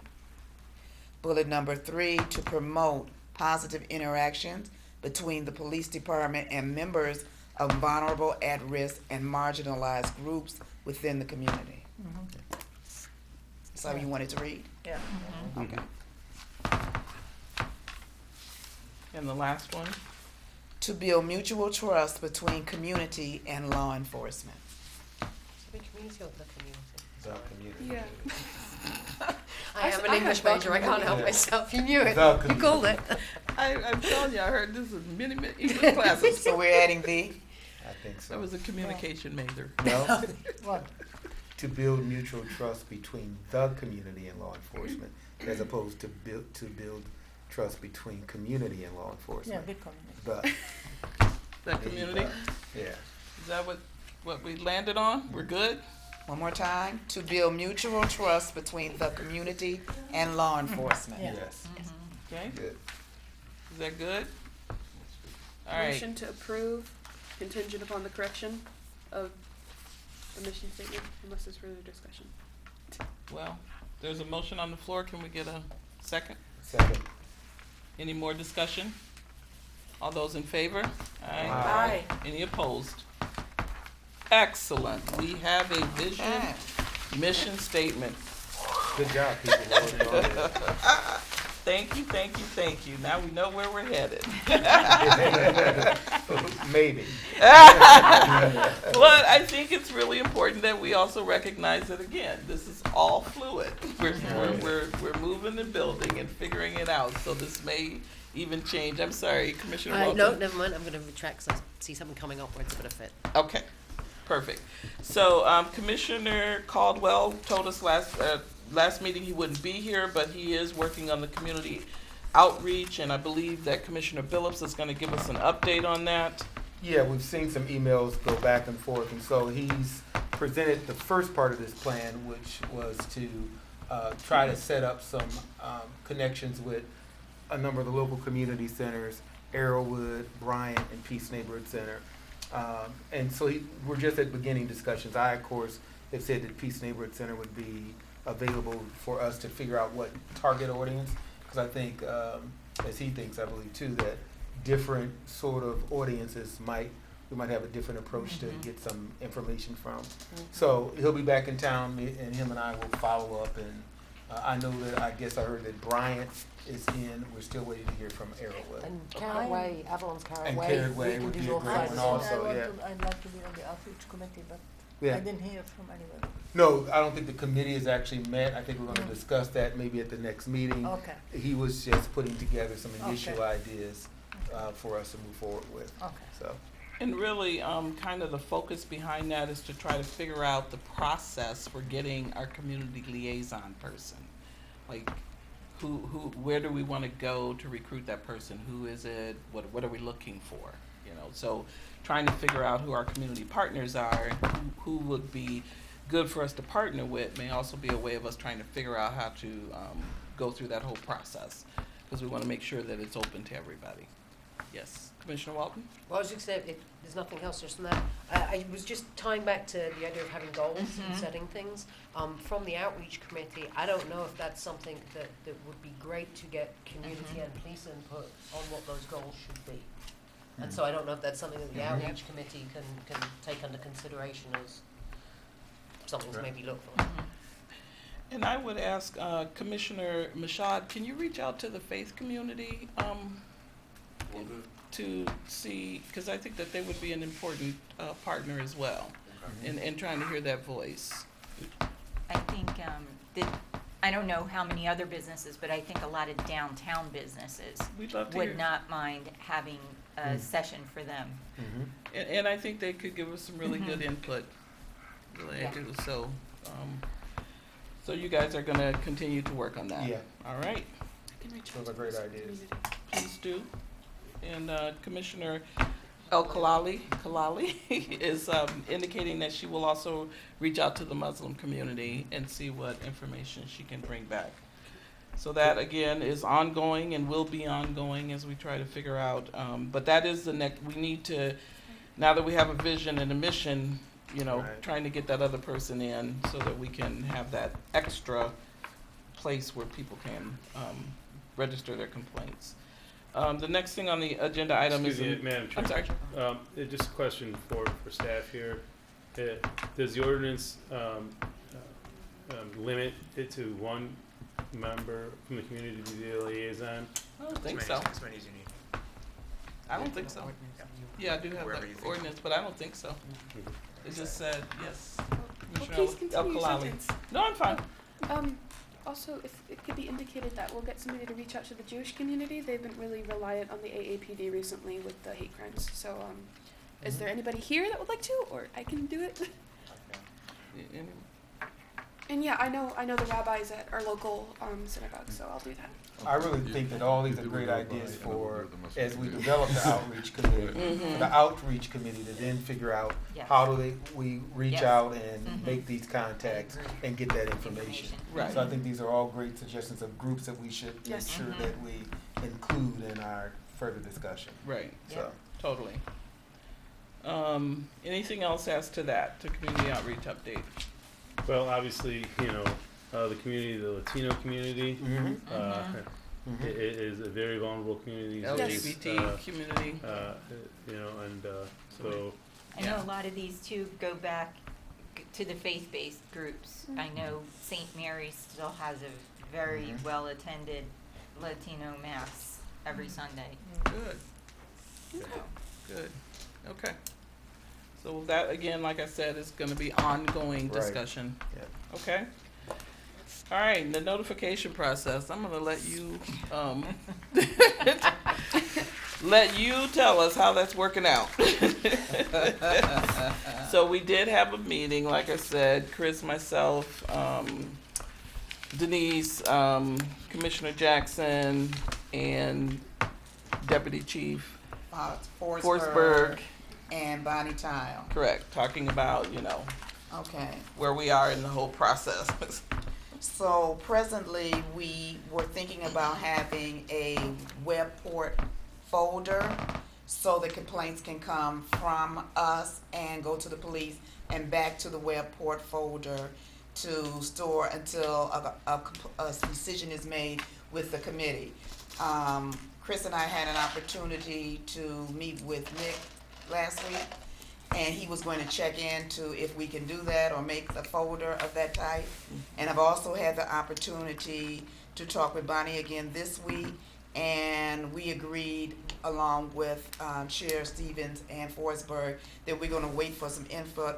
Bullet number 3, to promote positive interactions between the police department and members of vulnerable, at-risk, and marginalized groups within the community. So you wanted to read? Yeah. Okay. And the last one? To build mutual trust between community and law enforcement. Which means you're the community. The community. Yeah. I am an I English have major, I can't help Yeah. myself, you knew it, The you community. called it. I'm telling you, I heard this in many English classes. So we're adding the, I think so. I was a communication major. No, What? to build mutual trust between the community and law enforcement, as opposed to build trust between community and law Yeah, enforcement. big community. But That community? yeah, Is that what we landed on? We're good? one more time, to build mutual trust between the community and law enforcement. Yeah. yes, Okay, good. is that good? All right, Motion to approve contingent upon the correction of the mission statement, unless there's further discussion. well, there's a motion on the floor. Can we get a second? Second. Any more discussion? All those in favor? Aye. Any opposed? Excellent. We have a vision, Okay. mission statement. Good job, people. Working on it. Thank you, thank you, thank you. Now we know where we're headed. Maybe. But I think it's really important that we also recognize that, again, this is all fluid. We're moving and building and figuring it out, so this may even change. I'm sorry, Commissioner Walton. No, never mind, I'm gonna retract, 'cause I see something coming up where it's gonna fit. Okay, perfect. So, Commissioner Caldwell told us last meeting he wouldn't be here, but he is working on the community outreach, and I believe that Commissioner Billups is gonna give us an update on that. Yeah, we've seen some emails go back and forth, and so he's presented the first part of this plan, which was to try to set up some connections with a number of the local community centers, Arrowwood, Bryant, and Peace Neighborhood Center. And so we're just at beginning discussions. I, of course, have said that Peace Neighborhood Center would be available for us to figure out what target audience, because I think, as he thinks, I believe too, that different sort of audiences we might have a different approach to get some information from. So he'll be back in town, and him and I will follow up, and I know that, I guess I heard that Bryant is in, we're still waiting to hear from Arrowwood. And Carrot Way, Avalon's Carrot And Way. Carrot Way we can would do be a both great sides. one also. yeah. I'd like to be on the outreach committee, but Yeah. I didn't hear from anybody. No, I don't think the committee has actually met. I think we're gonna discuss that maybe at the next meeting. Okay, He was just putting together some initial Okay. ideas for us to move forward with, okay. so. And really, kind of the focus behind that is to try to figure out the process for getting our community liaison person. Like, where do we want to go to recruit that person? Who is it? What are we looking for? You know, so trying to figure out who our community partners are, and who would be good for us to partner with, may also be a way of us trying to figure out how to go through that whole process, because we want to make sure that it's open to everybody. Yes, Commissioner Walton? Well, I was just saying, there's nothing else just on that. I was just tying back to the idea of having goals and setting things. From the outreach committee, I don't know if that's something that would be great to get community and police input on what those goals should be. And so I don't know if that's something that the outreach committee can take under consideration as something to maybe look for. And I would ask Commissioner Mashad, can you reach out to the faith community to see, because I think that they would be an important partner as well in trying to hear that voice. I think I don't know how many other businesses, but I think a lot of downtown busises We'd love to would hear. not mind having a session for them. And I think they could give us some really good input. Really, Yeah. do. So you guys are gonna continue to work on that? Yeah. All right, I can reach Those out are to great this ideas. community. please do. And Commissioner Kalali is indicating that she will also reach out to the Muslim community and see what information she can bring back. So that, again, is ongoing and will be ongoing as we try to figure out, but that is the next, we need to, now that we have a vision and a mission, you know, Right. trying to get that other person in so that we can have that extra place where people can register their complaints. The next thing on the agenda item is. Excuse me, Madam Chair. I'm sorry. Just a question for staff here. Does the ordinance limit it to one member from the community to be the liaison? I don't think so. As many as you need. I don't think so. Yeah, I do have Wherever the you think. ordinance, but I don't think so. It just said, yes. Well, Commissioner please continue your El-Khalali. sentence. No, I'm fine. Also, if it could be indicated that we'll get somebody to reach out to the Jewish community, they've been really reliant on the AAPD recently with the hate crimes. So, is there anybody here that would like to, or I can do it? Any- And yeah, I know the rabbis at our local synagogue, so I'll do that. I really think that all these are great ideas for, as we develop the outreach committee, for the outreach committee to then figure out Yes. how do we reach Yes. out and make these contacts and get that information. Right. So I think these are all great suggestions of groups that we should make Yes. sure that we include in our further discussion. Right, So, totally. Anything else as to that, to community outreach update? Well, obviously, the community, the Latino community, Mhm. it is a very vulnerable community. these days, LGBT community? So, I know a lot of these too go back to the faith-based groups. I know St. Mary's still has a very well-attended Latino mass every Sunday. Good. Good, okay. So that, again, like I said, is gonna be ongoing Right. discussion. Yeah. Okay? All right, the notification process, I'm gonna let you, let you tell us how that's working out. So we did have a meeting, like I said, Chris, myself, Denise, Commissioner Jackson, and Deputy Chief Forsberg Forsberg, and Bonnie Tile. correct, talking about, Okay. where we are in the whole process. So presently, we were thinking about having a web port folder so the complaints can come from us and go to the police and back to the web port folder to store until a decision is made with the committee. Chris and I had an opportunity to meet with Nick last week, and he was going to check into if we can do that or make the folder of that type. And I've also had the opportunity to talk with Bonnie again this week, and we agreed along with Chair Stevens and Forsberg that we're gonna wait for some input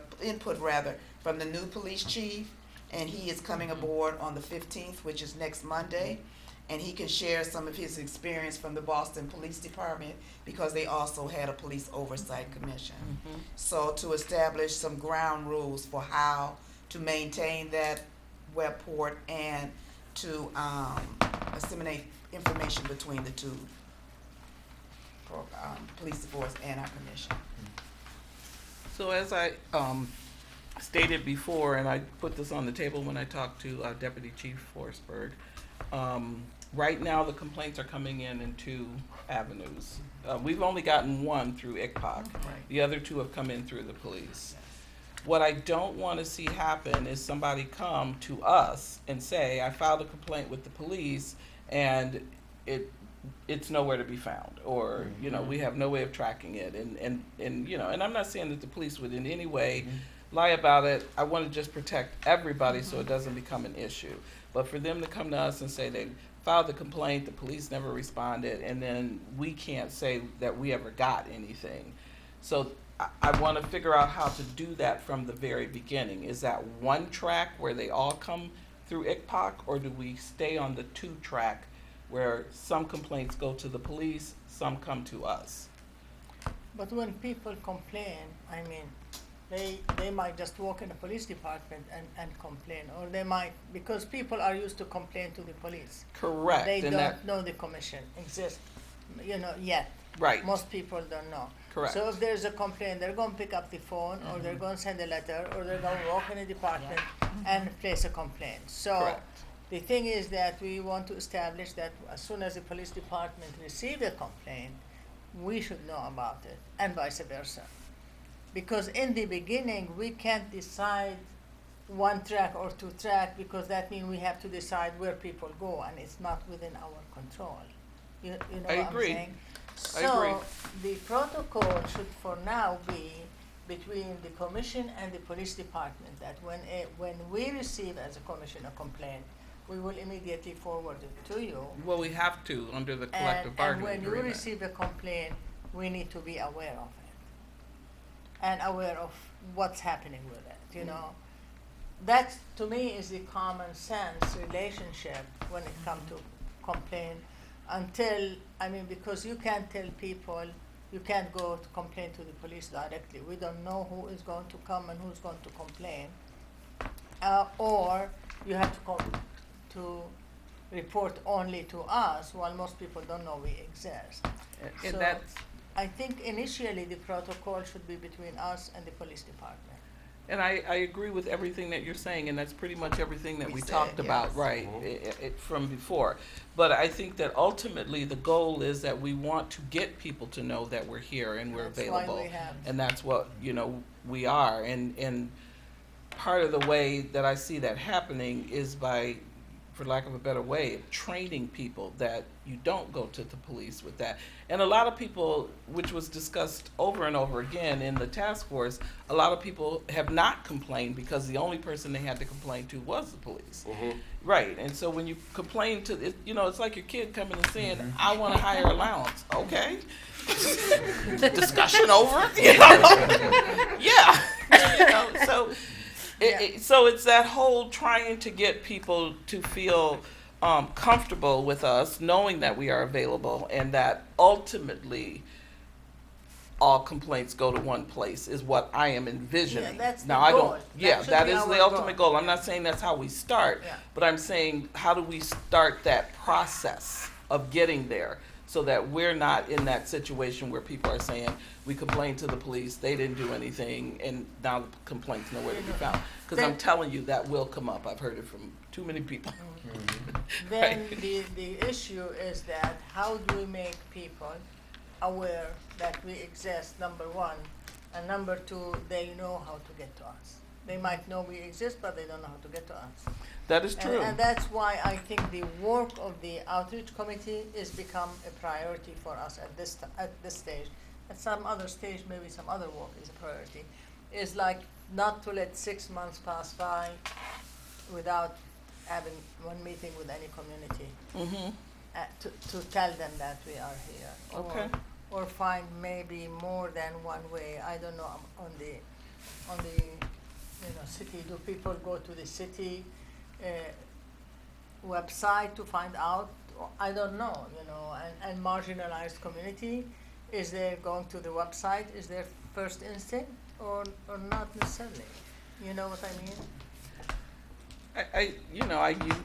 from the new police chief, and he is coming aboard on the 15th, which is next Monday. And he can share some of his experience from the Boston Police Department because they also had a police oversight commission. So to establish some ground rules for how to maintain that web port and to disseminate information between the two police force and our commission. So as I stated before, and I put this on the table when I talked to Deputy Chief Forsberg, Right now, the complaints are coming in 2 avenues. We've only gotten one through ICPOC. The other 2 have come in through the police. What I don't want to see happen is somebody come to us and say, I filed a complaint with the police and it's nowhere to be found, or, you know, we have no way of tracking it. And you know, and I'm not saying that the police would in any way lie about it. I want to just protect everybody so it doesn't become an issue. But for them to come to us and say they filed the complaint, the police never responded, and then we can't say that we ever got anything. So I want to figure out how to do that from the very beginning. Is that one track where they all come through ICPOC, or do we stay on the 2 track where some complaints go to the police, some come to us? But when people complain, I mean, they might just walk in the police department and complain, or they might, because people are used to complain to the police. Correct. They and don't that, know the commission exists, you know, yet. right. Most people don't know. Correct. So if there's a complaint, they're going to pick up the phone, or they're going to send a letter, or they're going to walk in the department and place a complaint. So Correct. the thing is that we want to establish that as soon as the police department receives a complaint, we should know about it, and vice versa. Because in the beginning, we can't decide 1 track or 2 track, because that means we have to decide where people go, and it's not within our control. You know I what agree. I'm saying? I agree. So the protocol should for now be between the commission and the police department, that when we receive as a commission a complaint, we will immediately forward it to you. Well, we have to under the collective bargaining And when agreement. you receive a complaint, we need to be aware of it and aware of what's happening with it, you know. That, to me, is the common sense relationship when it comes to complaint. Until, I mean, because you can't tell people, you can't go to complain to the police directly. We don't know who is going to come and who's going to complain. Or you have to report only to us, while most people don't know we exist. And So that's, I think initially the protocol should be between us and the police department. and I agree with everything that you're saying, and that's pretty much everything that We we said, talked about, yes. right, from before. But I think that ultimately the goal is that we want to get people to know that we're here and we're That's why available. we have. And that's what, you know, we are. And part of the way that I see that happening is by, for lack of a better way, training people that you don't go to the police with that. And a lot of people, which was discussed over and over again in the task force, a lot of people have not complained because the only person they had to complain to was the police. Right, and so when you complain to, you know, it's like your kid coming and saying, I want a higher allowance. Okay. Discussion over, you know? Yeah. You know, so so it's that whole trying to get people to feel comfortable with us, knowing that we are available, and that ultimately all complaints go to one place is what I am envisioning. Yeah, that's the now I goal. don't. Yeah, That should that be is our the ultimate goal. goal. I'm not saying that's how we start, Yeah. but I'm saying how do we start that process of getting there, so that we're not in that situation where people are saying, we complained to the police, they didn't do anything, and now the complaint's nowhere to be found. Because I'm Then- telling you, that will come up. I've heard it from too many people. Then Right. the issue is that how do we make people aware that we exist, number one, and number two, they know how to get to us. They might know we exist, but they don't know how to get to us. That is true. And that's why I think the work of the outreach committee is become a priority for us at this stage. At some other stage, maybe some other work is a priority. Is like not to let 6 months pass by without having one meeting with any community Mm-hmm. to tell them that we are here. Okay. Or find maybe more than one way. I don't know, on the city. Do people go to the city website to find out? I don't know, and marginalized community, is there going to the website, is their first instinct, or not necessarily? You know what I mean?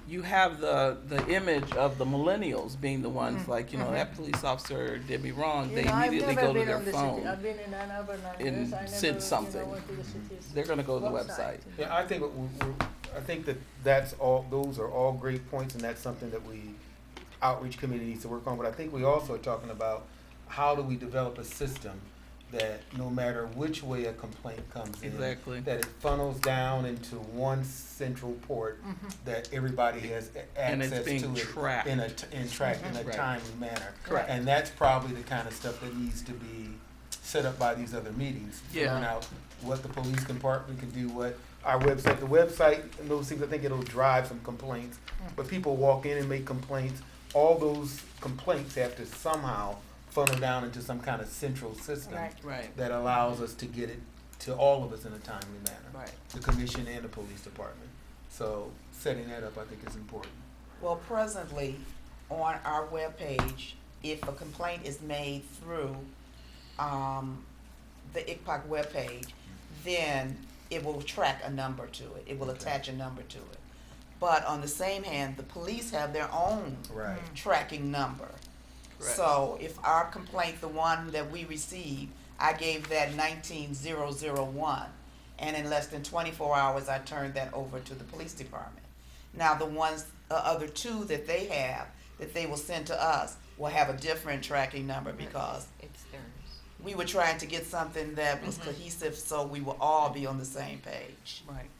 You have the image of the millennials being the ones like, that police officer did me wrong. They immediately go to their phone. I've been in Ann Arbor 9 and years. I never, said something. went to the city's They're going to go to the website. Yeah, I think I think that's all. Those are all great points, and that's something that we outreach committee needs to work on, but I think we also are talking about how do we develop a system that no matter which way a complaint comes in, Exactly. that it funnels down into one central port that everybody has And it's access being to it tracked. in a Right. timely manner. Correct. And that's probably the kind of stuff that needs to be set up by these other meetings. Figuring Yeah. out what the police department can do, what our website, the website, and those things, I think it'll drive some complaints. But people walk in and make complaints, all those complaints have to somehow funnel down into some kind of central system Right. Right. that allows us to get it to all of us in a timely manner. Right. The commission and the police department. So setting that up, I think, is important. Well, presently, on our webpage, if a complaint is made through, the ICPOC webpage, then it will track a number to it. It will attach a number to it. But on the same hand, the police have their own Right. tracking number. Correct. So if our complaint, the one that we received, I gave that 19001, and in less than 24 hours, I turned that over to the police department. Now, the ones, other two that they have, that they will send to us, will have a different tracking number because It's theirs. we were trying to get something that was cohesive so we will all be on the same page. Right.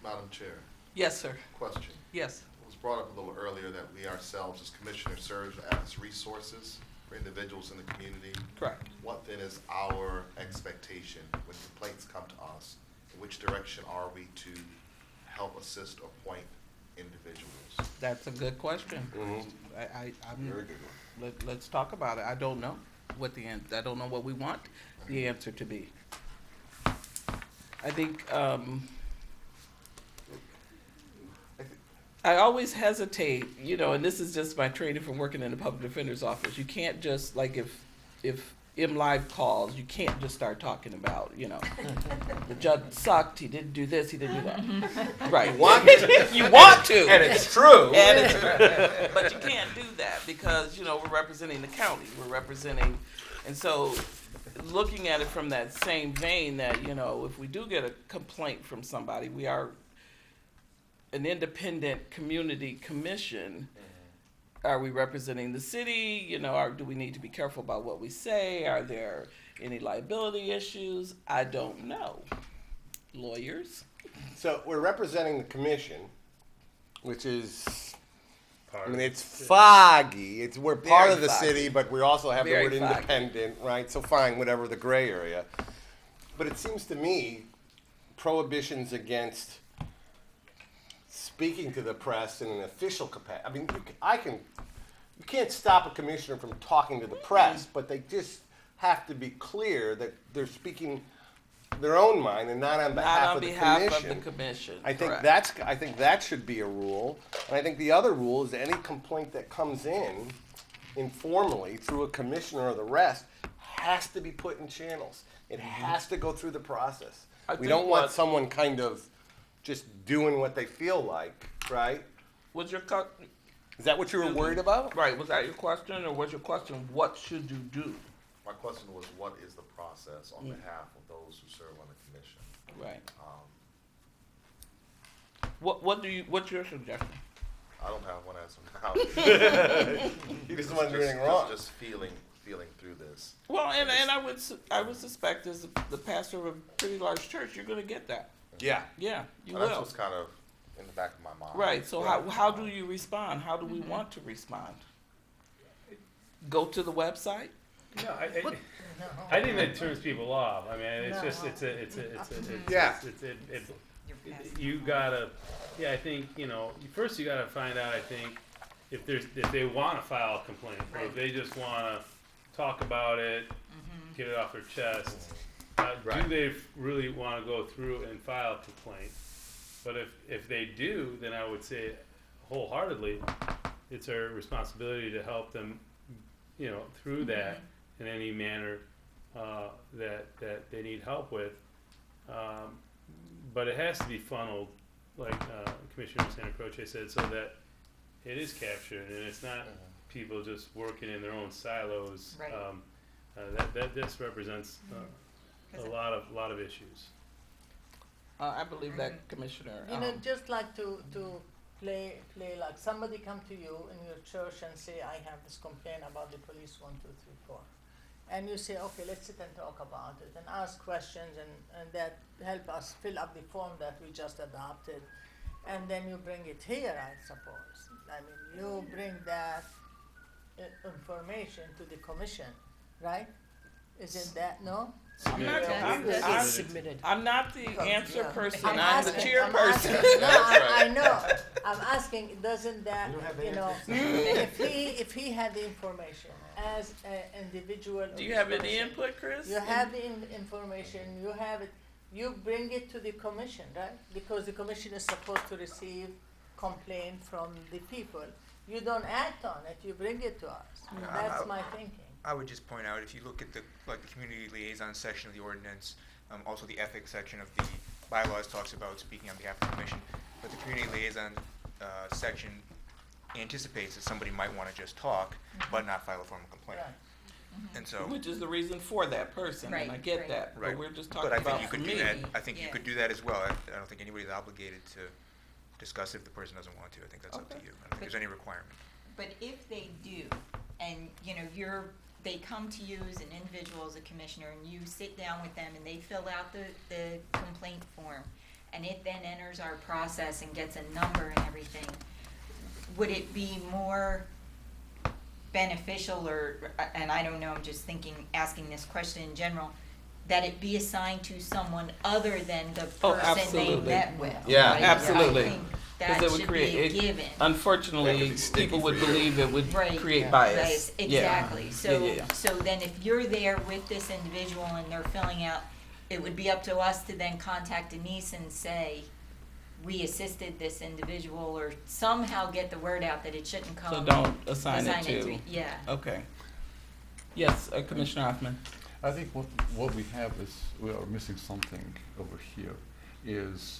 Madam Chair, Yes, sir. question. Yes. It was brought up a little earlier that we ourselves as commissioners serve as resources for individuals in the community. Correct. What then is our expectation when complaints come to us? In which direction are we to help assist or point individuals? That's a good question. I'm, Very good one. let's talk about it. I don't know what I don't know what we want the answer to be. I think, I always hesitate, and this is just my training from working in the public defender's office. You can't just, like, if M Live calls, you can't just start talking about, the judge sucked, he didn't do this, he didn't do that. Right. You want to. And it's true. But you can't do that because, we're representing the county, and so looking at it from that same vein that, if we do get a complaint from somebody, we are an independent community commission. Are we representing the city? Or do we need to be careful about what we say? Are there any liability issues? I don't know. Lawyers? So we're representing the commission, which is, Part it's foggy. We're part Very of the foggy. city, but we also have Very the word foggy. independent, right? So fine, whatever the gray area. But it seems to me prohibitions against speaking to the press in an official capacity. I mean, you can't stop a commissioner from talking to the press, but they just have to be clear that they're speaking their own mind and not on behalf Not on of the behalf commission. of the commission. I think correct. I think that should be a rule. And I think the other rule is any complaint that comes in informally through a commissioner or the rest has to be put in channels. It has to go through the process. I We think don't want what- someone kind of just doing what they feel like, right? Was your Is that what you were worried about? right? Was that your question, or was your question what should you do? My question was, what is the process on behalf of those who serve on the commission? Right. Um, What's your suggestion? I don't have one as of now. You just want to do anything wrong. Just feeling through this. Well, and I would suspect as the pastor of a pretty large church, you're going to get that. Yeah. Yeah, you That's will. what's kind of in the back of my mind. Right. So how do you respond? How do we want to respond? Go to the website. No, I think that turns people off. I mean, it's just, Yeah. You gotta, I think, first you gotta find out, I think, if they wanna file a complaint, or if they just wanna talk about it, get it off their chest. Right. Do they really wanna go through and file a complaint? But if they do, then I would say wholeheartedly, it's our responsibility to help them, through that in any manner that they need help with. But it has to be funneled, like Commissioner Santa Croce said, so that it is captured and it's not people just working in their own silos. Right. That this represents a lot of issues. I believe that, Commissioner. Just like to play like somebody come to you in your church and say, I have this complaint about the police 1, 2, 3, 4. And you say, okay, let's sit and talk about it and ask questions and that help us fill up the form that we just adopted. And then you bring it here, I suppose. I mean, you bring that information to the commission, right? Isn't that, no? I'm not, That I'm, gets submitted. I'm not the answer yeah. person, I'm I'm the asking- chairperson. I'm asking- No, That's I know. I'm asking, doesn't that, You don't have the you know, answers. if he had the information as an individual. of Do you this have any commission, input, Chris? You have the information, you have it, you bring it to the commission, right? Because the commission is supposed to receive complaint from the people. You don't act on it, you bring it to us. That's my thinking. I would just point out, if you look at the community liaison section of the ordinance, also the ethics section of the bylaws talks about speaking on behalf of the commission, but the community liaison section anticipates that somebody might want to just talk, but not file a formal complaint. Right. And so, Which is the reason for that person, and I Right, get right. that, but right, we're just but talking I think about you for could me. do that, I think you Yeah. could do that as well. I don't think anybody's obligated to discuss if the person doesn't want to. I think that's up to Okay. you. I don't think there's any requirement. But if they do, and, you know, they come to you as an individual, as a commissioner, and you sit down with them and they fill out the complaint form, and it then enters our process and gets a number and everything, would it be more beneficial and I don't know, I'm just asking this question in general, that it be assigned to someone other than the Oh, person they absolutely. met with? Yeah. right? Absolutely. I think 'Cause that it would should create- be a it- given. Unfortunately, That could be sticky people would for you. believe it would Right, create yeah. bias. Right, Yeah. exactly, so, Yeah, yeah. so then if you're there with this individual and they're filling out, it would be up to us to then contact Denise and say, we assisted this individual, or somehow get the word out that it shouldn't come. So don't assign it to. Yeah, Okay. Yes, Commissioner Hoffman. I think what we have is, we are missing something over here, is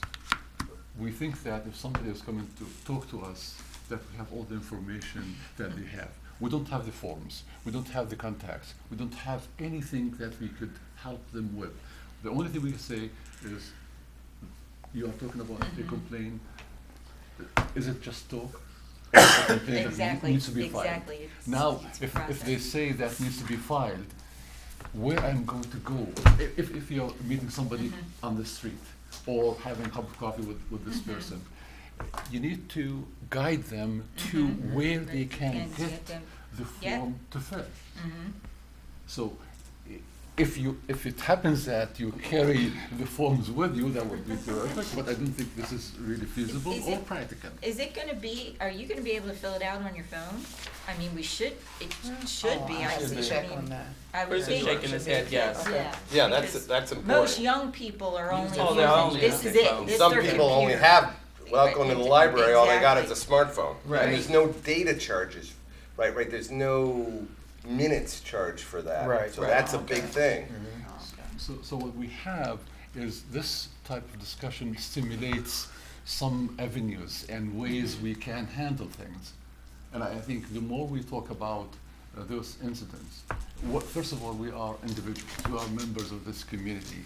we think that if somebody is coming to talk to us, that we have all the information that they have. We don't have the forms, we don't have the contacts, we don't have anything that we could help them with. The only thing we can say is, you are talking about a complaint, is it just talk? Or is it a complaint that exactly, needs to be filed? exactly. It's- Now, it's a if they process. say that needs to be filed, where I'm going to go, if you're meeting somebody on the street or having a cup of coffee with this person, you need to guide them to where they can And get them- the yeah. form to fill. Mhm. So if it happens that you carry the forms with you, that would be terrific, but I don't think this is really feasible Is or it- practical. Is it gonna be, are you gonna be able to fill it out on your phone? I mean, it should be, I I have to see, check I on mean, that. I would Chris is think. shaking his head, yes. Yeah. Yeah, because that's important. most young people are only Oh, they're only using, this is using it, phones. this Some their people only computer. have, without going to the library, all they got is a Exactly. smartphone. Right. And there's no data charges, right, there's no minutes charged for that. Right, So right. that's a big thing. So what we have is this type of discussion stimulates some avenues and ways we can handle things. And I think the more we talk about those incidents, first of all, we are individuals, we are members of this community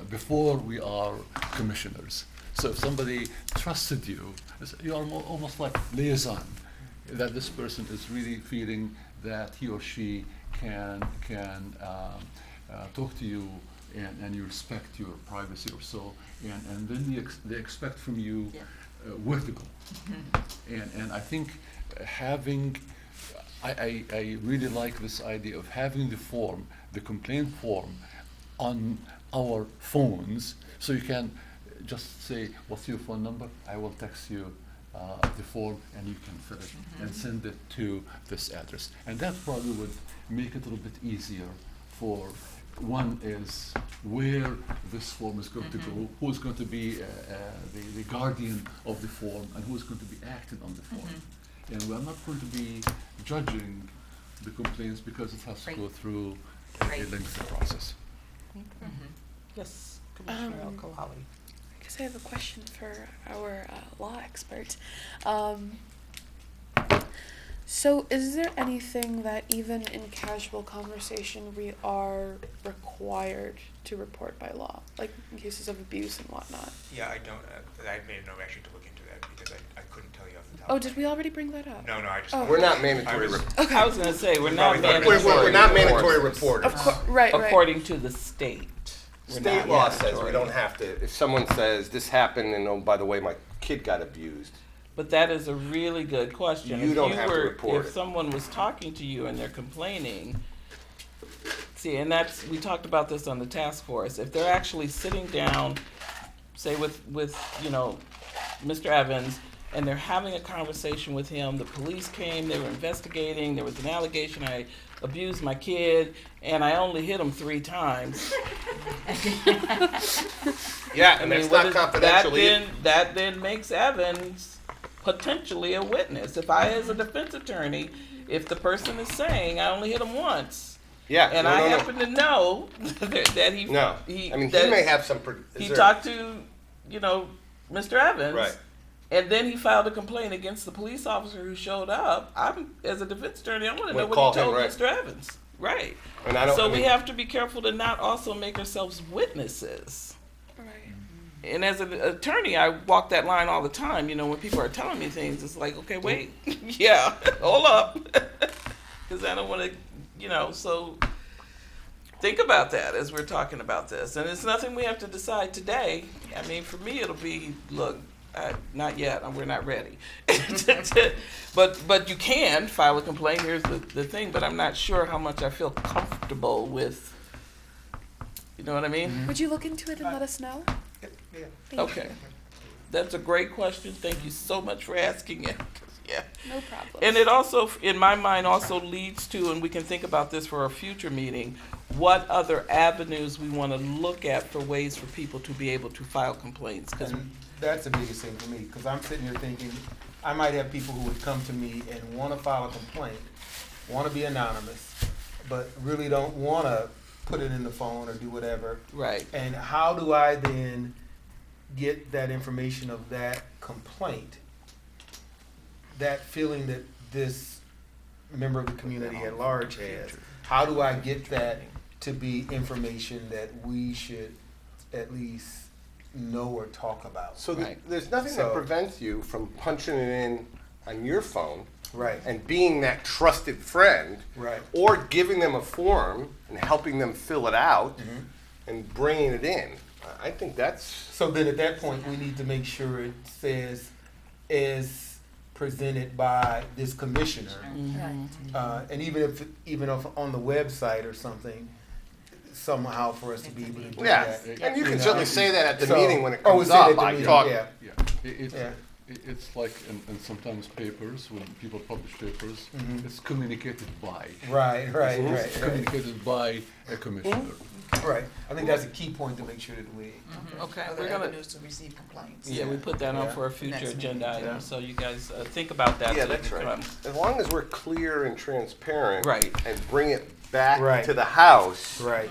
before we are commissioners. So if somebody trusted you, you are almost like liaison, that this person is really feeling that he or she can talk to you and you respect your privacy or so, and then they expect from you Yeah. where to go. And I think having, I really like this idea of having the form, the complaint form, on our phones, so you can just say, what's your phone number? I will text you the form and you can fill it and send it to this address. And that probably would make it a little bit easier for, one is where this form is going to go, who's going to be the guardian of the form, and who's going to be acting on the form. And we're not going to be judging the complaints because it has to Right. go through a Right. lengthy process. Yes, Commissioner Al-Khalali. I guess I have a question for our law expert. So, is there anything that even in casual conversation we are required to report by law, like in cases of abuse and whatnot? Yeah, I don't, I made a note actually to look into that because I couldn't tell you off the top. Oh, of my did we head. already bring that up? No, I just. Oh. We're not mandatory. I was- Okay. I was gonna say, we're not Probably mandatory. We're not mandatory reporters. reporters. Of course, right. According to the state. We're State not law says we mandatory. don't have to, if someone says, this happened, and oh, by the way, my kid got abused. But that is a really good question. You If don't have to were- report If it. someone was talking to you and they're complaining, see, and that's, we talked about this on the task force, if they're actually sitting down, say with, you know, Mr. Evans, and they're having a conversation with him, the police came, they were investigating, there was an allegation, I abused my kid, and I only hit him 3 times. Yeah, I and mean, that's what not is- confidential that either. then, that then makes Evans potentially a witness. If I, as a defense attorney, if the person is saying I only hit him once, Yeah, and no, I no, no. happen to know that he, No, he, I mean, that he may have some. he talked to, you know, Mr. Evans, Right. and then he filed a complaint against the police officer who showed up. I'm, as a defense attorney, I want to know Well, what call he him, told right. Mr. Evans. Right. And I don't. So I mean, we have to be careful to not also make ourselves witnesses. Right. And as an attorney, I walk that line all the time. You know, when people are telling me things, it's like, okay, wait, yeah, hold up, because I don't want to, you know. So think about that as we're talking about this, and it's nothing we have to decide today. I mean, for me, it'll be, look, not yet. We're not ready. But you can file a complaint. Here's the thing. But I'm not sure how much I feel comfortable with. You know what I mean? Would you look into it and let us know? Thank Okay. That's a great question. Thank you so much for asking it. Yeah. No problem. And it also, in my mind, also leads to, and we can think about this for a future meeting, what other avenues we want to look at for ways for people to be able to file complaints. 'Cause And that's the biggest thing for me, because I'm sitting here thinking, I might have people who would come to me and want to file a complaint, want to be anonymous, but really don't want to put it in the phone or do whatever. right. And how do I then get that information of that complaint, that feeling that this member of the community at large has? How do I get that to be information that we should at least know or talk about? So Right. there's nothing So- that prevents you from punching it in on your phone Right, and being that trusted friend, right. or giving them a form and helping them fill it out Mhm. and bringing it in. I think that's. So then at that point, we need to make sure it says, as presented by this commissioner. And even if on the website or something, somehow for us to be able to do Yeah, that. and you can know? certainly say that at the So- meeting when it Oh, we comes say it at up. the I meeting, talk. yeah. Yeah, Yeah. it's like, and sometimes papers, when people publish papers, Mhm. it's communicated by. Right, right, Mhm. right, It's right. communicated by a commissioner. Right. I think that's a key point to make sure that we. Okay. Other We're gonna. avenues to receive complaints. Yeah, we put that on Yeah. for a future Next meeting, agenda item. yeah. So you guys think about that. Yeah, so that's it right. becomes- As long as we're clear and transparent. Right. And bring it back Right. to the House Right.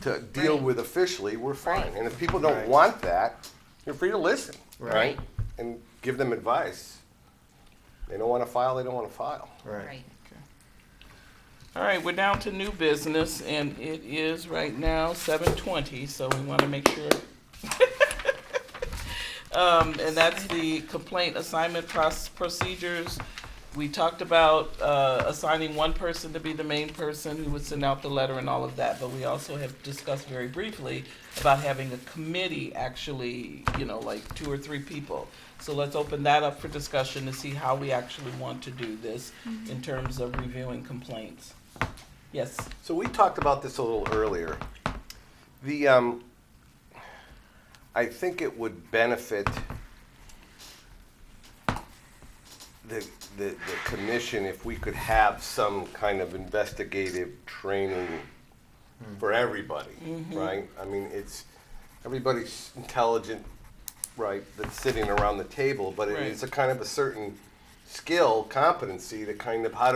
to deal Right. with officially, we're fine. And if people don't Right. want that, you're free to listen, Right. right? And give them advice. They don't want to file, they don't want to file. Right. Right. All right, we're down to new business, and it is right now 7:20, so we want to make sure. And that's the complaint assignment procedures. We talked about assigning one person to be the main person who would send out the letter and all of that, but we also have discussed very briefly about having a committee, actually, you know, like 2 or 3 people. So let's open that up for discussion to see how we actually want to do this in terms of reviewing complaints. Yes. So we talked about this a little earlier. The, I think it would benefit the commission if we could have some kind of investigative training for everybody, right? I mean, everybody's intelligent, right, that's sitting around the table, but Right. it's a kind of a certain skill, competency to kind of how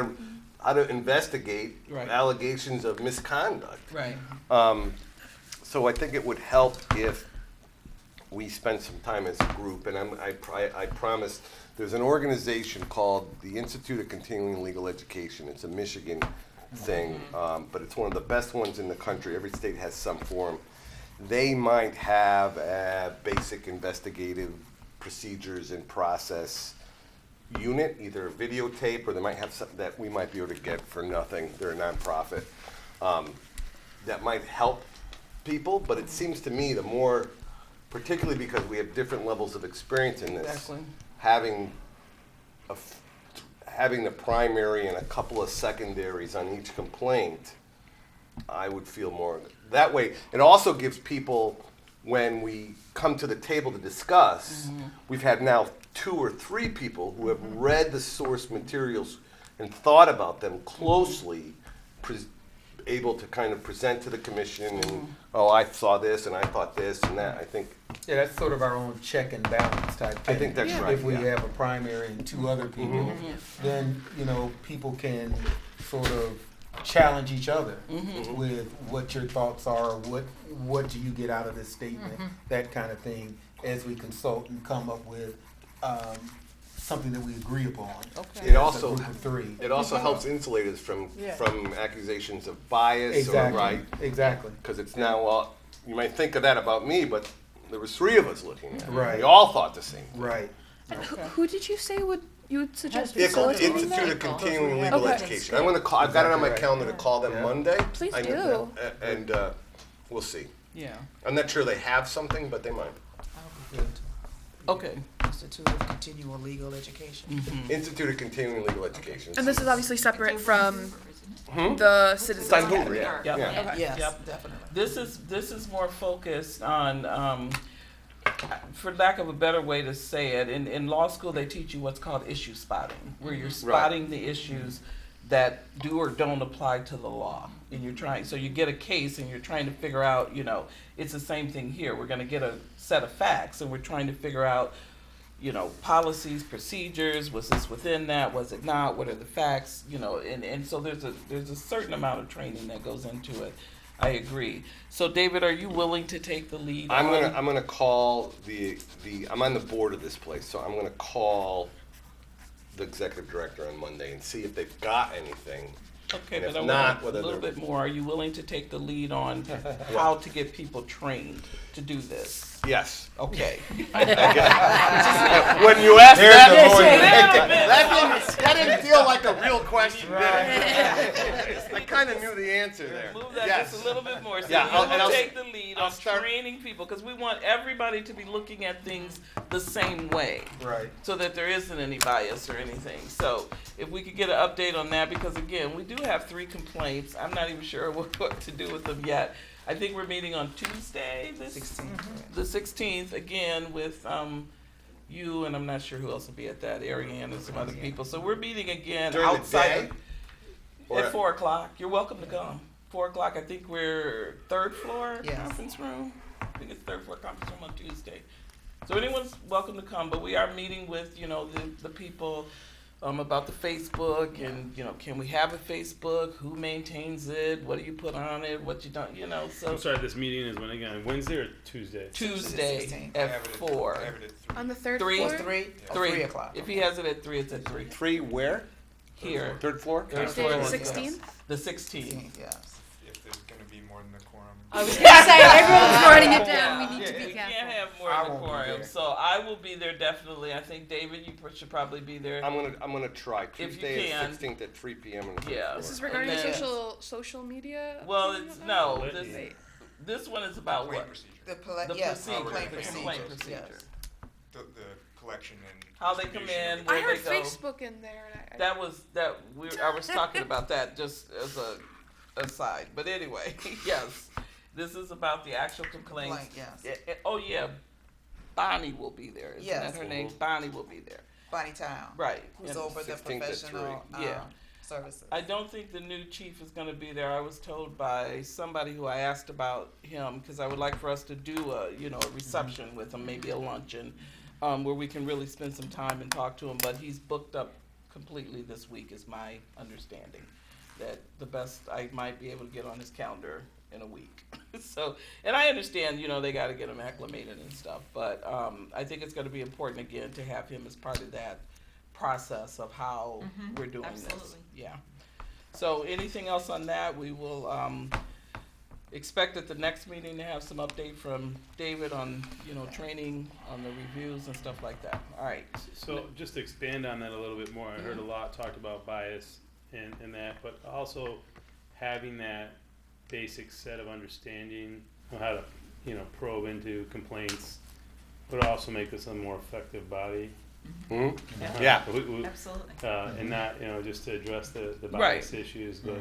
to investigate Right. allegations of misconduct. Right. So I think it would help if we spend some time as a group, and I promise, there's an organization called the Institute of Continuing Legal Education. It's a Michigan thing, but it's one of the best ones in the country. Every state has some form. They might have a basic investigative procedures and process unit, either a videotape, or they might have something that we might be able to get for nothing. They're a nonprofit. That might help people, but it seems to me the more, particularly because we have different levels of experience in this, Exactly. having the primary and a couple of secondaries on each complaint, I would feel more that way. It also gives people, when we come to the table to discuss, we've had now 2 or 3 people who have read the source materials and thought about them closely, able to kind of present to the commission and, oh, I saw this and I thought this and that. I think Yeah, that's sort of our own check and balance type thing. I think that's right. If we yeah. have a primary and 2 other people, then, people can sort of challenge each other with what your thoughts are, what do you get out of this statement, that kind of thing, as we consult and come up with something that we agree upon. Okay. It As a also group of 3. It also helps insulate us from Yeah. accusations of bias Exactly. or right, Exactly. because it's now, well, you might think of that about me, but there was 3 of us looking at it. Right. We all thought the same thing. Right. Who did you say you would suggest ICLE, facilitating Institute that? of Continuing Legal Okay. Education. I'm gonna call. I've got it on my Exactly calendar to call them Yeah. Monday. Please I do. know that. And we'll see. Yeah. I'm not sure they have something, but they might. Okay. Institute of Continual Legal Education. Institute of Continuing Legal Education. And this is obviously separate from Hmm? the It's Citizens on Academy. Hoover, yeah. Yep. Yeah. Okay. Yes, Yep. definitely. This is more focused on, for lack of a better way to say it, in law school they teach you what's called issue spotting, where you're spotting the issues that do or don't apply to the law. And you're trying, so you get a case and you're trying to figure out, it's the same thing here. We're gonna get a set of facts and we're trying to figure out, policies, procedures, was this within that, was it not, what are the facts, and so there's a certain amount of training that goes into it. I agree. So David, are you willing to take the lead? I'm on- gonna call I'm on the board of this place, so I'm gonna call the executive director on Monday and see if they've got anything. Okay, and but if I not, want a whether little they're- bit more. Are you willing to take the lead on how to get people trained to do this? Yes. Okay. When you asked There's that, the voice. that didn't feel like a real question, did it? I kind of knew the answer there. Move that Yes. just a little bit more. So Yeah, you and will I'll- take the lead I'll on start- training people, because we want everybody to be looking at things the same way, Right. so that there isn't any bias or anything. So if we could get an update on that, because again, we do have 3 complaints. I'm not even sure what to do with them yet. I think we're meeting on Tuesday, the 16th, again with you, and I'm not sure who else will be at that, Ariane and some other people. So we're meeting again During the outside day? Or- at 4 o'clock. You're welcome to come. 4 o'clock. I think we're 3rd floor Yes. conference room. I think it's 3rd floor conference room on Tuesday. So anyone's welcome to come, but we are meeting with the people about the Facebook and can we have a Facebook? Who maintains it? What do you put on it? What you don't? So I'm sorry, this meeting is when again? Wednesday or Tuesday? Tuesday 16th. I have at it 4. I have it at 3. On the 3rd 3? floor? 3 o'clock. If he has it at 3, it's at 3. 3 where? Here, 3rd floor? Third Tuesday floor. the Yes. 16th? The 16th. Yes. If there's gonna be more than the quorum. I was gonna say, everyone's writing it Yeah. down, we need to We be can't careful. have more I than a won't be quorum, there. so I will be there definitely. I think David, you should probably be there. I'm gonna try you Tuesday can. the 16th at 3 p.m. on the 3rd Yeah. floor. This is regarding And then- social media? Well, it's no. Wait. This one is about Complaint what? procedure. The Yes, procedure, complaint the procedure. complaint Yes. procedure. The collection and How they come distribution in, of where I heard they go. Facebook in there, and I I was talking about that just as a aside. But anyway, yes, this is about the actual complaints. Complaint, yes. Oh yeah, Bonnie will be there. Isn't Yes. that her name? Bonnie will be there. Bonnie Town. Right. Who's And over the 16th at 3. professional Yeah. services. I don't think the new chief is going to be there. I was told by somebody who I asked about him, because I would like for us to do a reception with him, maybe a luncheon, where we can really spend some time and talk to him. But he's booked up completely this week, is my understanding. That the best I might be able to get on his calendar in a week. So, and I understand, they gotta get him acclimated and stuff, but, I think it's gonna be important again to have him as part of that process of how we're doing this. absolutely. Yeah. So anything else on that? We will, expect at the next meeting to have some update from David on, training, on the reviews and stuff like that. All right. So just to expand on that a little bit more, I heard a lot talked about bias and that, but also having that basic set of understanding of how to, probe into complaints would also make this a more effective body. Yeah. Absolutely. And not, just to address the Right. bias issues, but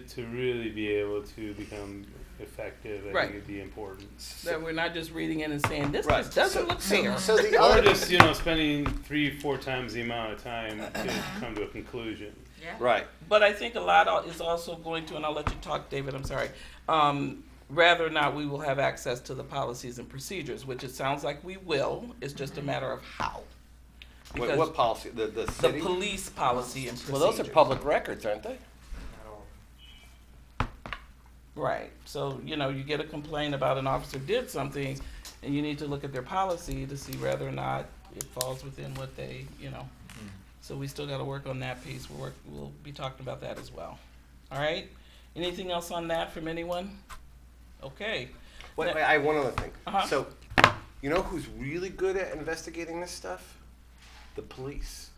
to really be able to become effective, I Right. think it'd be important. That we're not just reading in and saying, this Right. just doesn't look fair. So the Or other, just, spending 3-4 times the amount of time to come to a conclusion. Yeah. right. But I think a lot is also going to, and I'll let you talk, David, I'm sorry, whether or not we will have access to the policies and procedures, which it sounds like we will, it's just a matter of how. Because What policy? The the city? police policy and procedures. Well, those are public records, aren't they? Right, so, you get a complaint about an officer did something, and you need to look at their policy to see whether or not it falls within what they, So we still gotta work on that piece, we'll be talking about that as well. All right, anything else on that from anyone? Okay. Wait, I have one other thing. Uh-huh. So, you know who's really good at investigating this stuff? The police.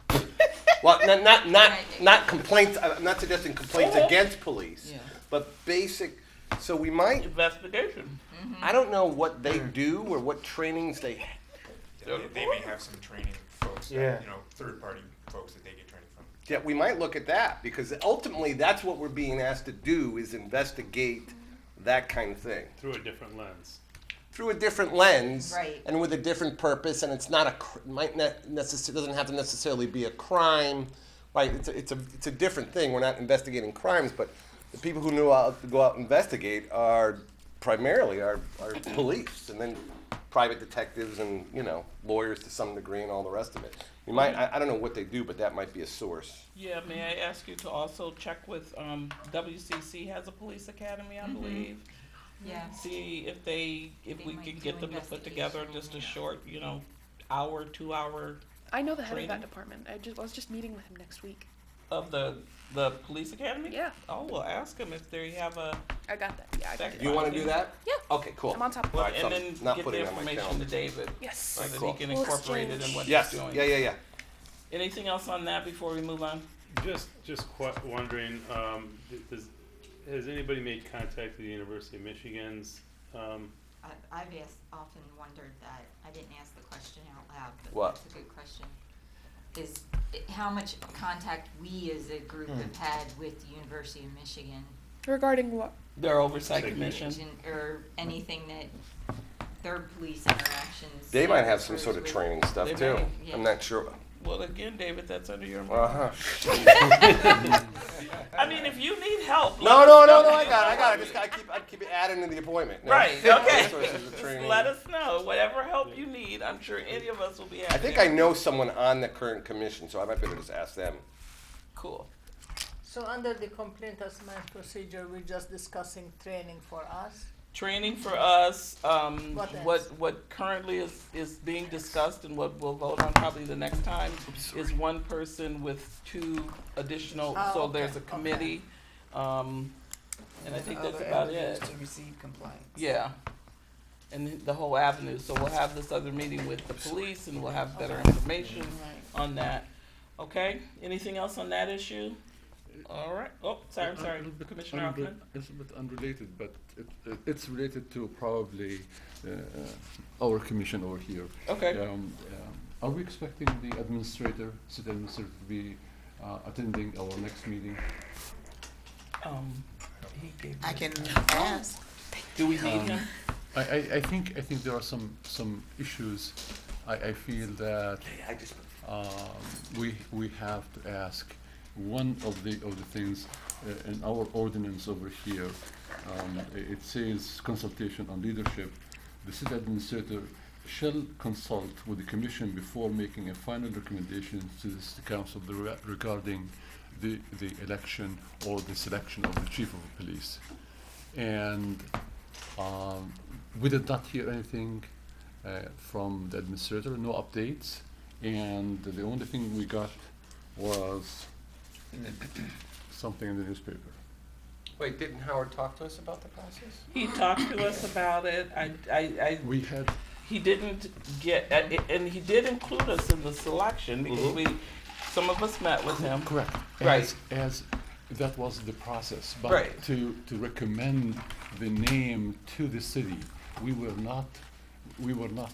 Well, not complaints. I'm not suggesting complaints against police, Yeah. but basic. So we might. Investigation. I don't know what they do or what trainings they. They may have some training folks, Yeah. third-party folks that they get training from. Yeah, we might look at that because ultimately that's what we're being asked to do is investigate that kind of thing Through a different lens. through a different lens Right. and with a different purpose. And it's not doesn't have to necessarily be a crime, right? It's a different thing. We're not investigating crimes, but the people who know how to go out and investigate are primarily our police, and then private detectives and lawyers to some degree and all the rest of it. We might I don't know what they do, but that might be a source. Yeah, may I ask you to also check with, WCC has a police academy, I believe. Yeah. See if They we might can do get them to put together just a short, hour, 2 hour I know the head of Training? that department. I was just meeting with him next week. of the police academy? Yeah, Oh, well, ask them if they have a, I got that. Yeah, I got Second. it. Do you want to do that? Yeah. Okay, cool. I'm on top of well, it. Alright, and so then not get the putting it on my information to calendar. David, Yes. so that Cool. he can We'll incorporate it in exchange. what Yes. he's doing. Yeah. Anything else on that before we move on? Just wondering, has anybody made contact with the University of Michigan's? I've often wondered that. I didn't ask the question out loud, but What? that's a good question. Is how much contact we as a group have had with the University of Michigan Regarding what? Their oversight Thank you. commission. or anything that their police interactions. They might have that some occurs sort of with- training stuff They too. may, yeah. I'm not sure. Well, again, David, that's under your umbrella. Uh-huh. I mean, if you need help. No, let us know. I got it. I keep adding to the appointment. No. Right, okay. Resources of Just training. let us know, whatever help you need, I'm sure any of us will be happy. I think to- I know someone on the current commission, so I might be able to just ask them. Cool. So under the complaint assessment procedure, we're just discussing training for us. Training for us, What else? what currently is being discussed and what we'll vote on probably the next time is one person with 2 additional, Oh, so okay, there's a okay. committee, and I think that's Other about avenues it. to receive complaints. Yeah, and the whole avenue, so we'll have this other meeting with the police and we'll have better information Right. on that. Okay, anything else on that issue? All right, oh, sorry, I'm sorry, Commissioner Hoffman? It's a bit unrelated, but it's related to probably our commission over here. Okay, Are we expecting the city administrator, to be attending our next meeting? he gave I me- can ask. Do we need him? I think there are some issues. I feel that I just. we have to ask one of the things in our ordinance over here. It says consultation on leadership. The city administrator shall consult with the commission before making a final recommendation to the city council regarding the election or the selection of the chief of police. and we did not hear anything from the administrator, no updates, and the only thing we got was something in the newspaper. Wait, didn't Howard talk to us about the process? He talked to us about it. We had, He didn't get, and he did include us in the selection because some of us met with him. correct, Right. as that was the process, but Right. to recommend the name to the city, we were not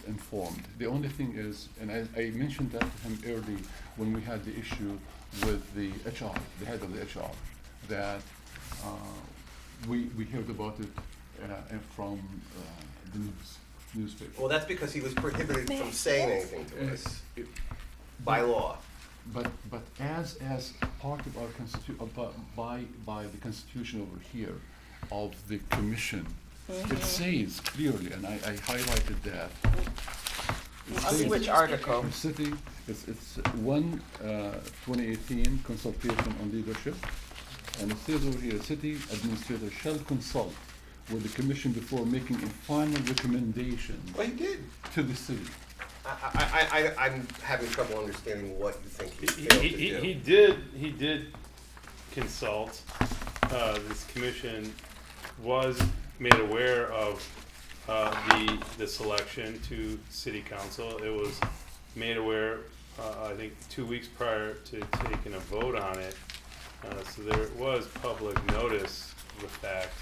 informed. The only thing is, and I mentioned that to him early when we had the issue with the HR, the head of the HR, that we heard about it from the newspaper. Well, that's because he was prohibited from saying anything to us by law. But as part of our by the constitution over here of the commission, it says clearly, and I highlighted that. It On says which article? the city, it's 2018 consultation on leadership, and it says over here, city administrator shall consult with the commission before making a final recommendation Well, he did. to the city. I'm having trouble understanding what you think he failed to do. He did consult. This commission was made aware of the selection to city council. It was made aware, I think, 2 weeks prior to taking a vote on it. So there was public notice of the fact,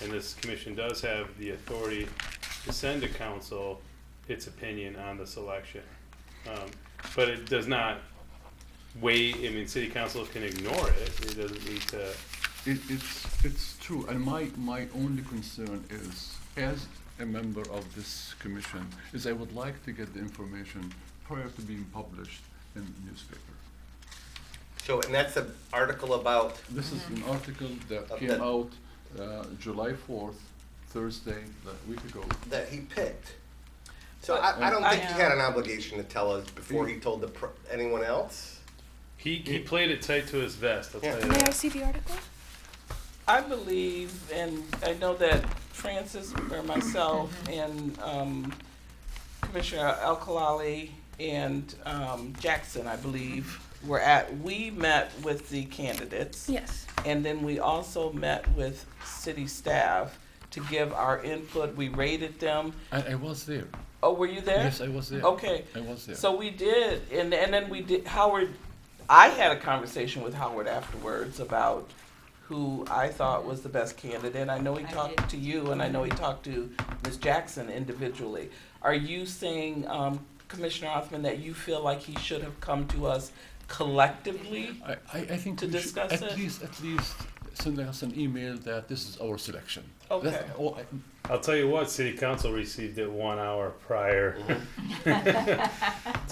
and this commission does have the authority to send to council its opinion on the selection. But it does not weigh, I mean, city council can ignore it. It doesn't need to. It's true, and my only concern is, as a member of this commission, is I would like to get the information prior to being published in the newspaper. So, and that's an article about, This is an article that Of came that- out July 4th, Thursday, a week ago. that he picked. So I don't think he had an obligation to tell us before he told anyone else. He played it tight to his vest, I'll tell you May I that. see the article? I believe, and I know that Francis or myself and Commissioner Al-Khalali and Jackson, I believe, we met with the candidates. Yes. And then we also met with city staff to give our input. We rated them. I was there. Oh, were you there? Yes, I was there. Okay. I was there. So we did, and then we did, Howard, I had a conversation with Howard afterwards about who I thought was the best candidate. I know he I talked did. to you, and I know he talked to Ms. Jackson individually. Are you saying, Commissioner Othman, that you feel like he should have come to us collectively? I think To we should discuss at it? least send us an email that this is our selection. Okay. That's all I'll tell you what, city council received it 1 hour prior to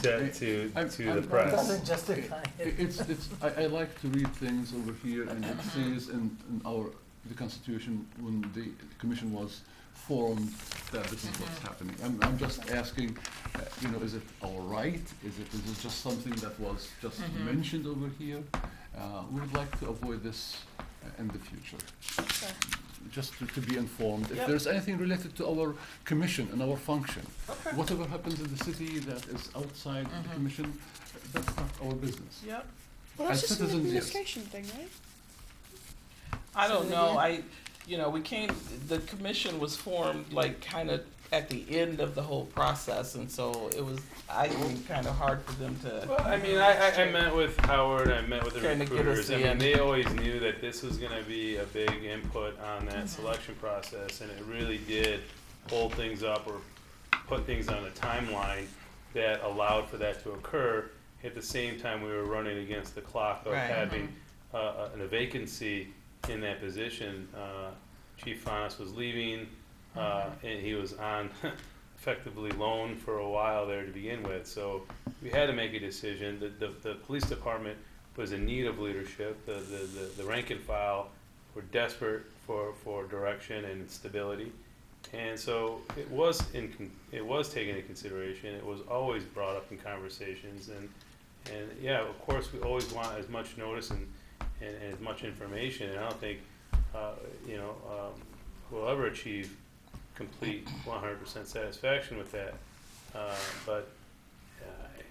the press. Doesn't justify it. I like to read things over here, and it says in the Constitution, when the commission was formed, that this is what's happening. I'm just asking, is it all right? Is it just something that was just mentioned over here? We would like to avoid this in the future. Just to be informed. If Yep. there's anything related to our commission and our function, whatever happens in the city that is outside the commission, that's not our business. Yep. Well, As that's just an citizens, yes. administration thing, right? I don't know, the commission was formed like kind of at the end of the whole process, and so it was, I think, kind of hard for them to. Well, I mean, I met with Howard, I met with the Trying to get us recruiters. I mean, in. they always knew that this was gonna be a big input on that selection process, and it really did hold things up or put things on a timeline that allowed for that to occur. At the same time, we were running against the clock of Right. having a vacancy in that position. Chief Fanas was leaving, and he was on effectively loan for a while there to begin with. So we had to make a decision. The police department was in need of leadership. The rank and file were desperate for direction and stability. And so it was taken into consideration. It was always brought up in conversations. And yeah, of course, we always want as much notice and as much information. And I don't think, we'll ever achieve complete 100% satisfaction with that. But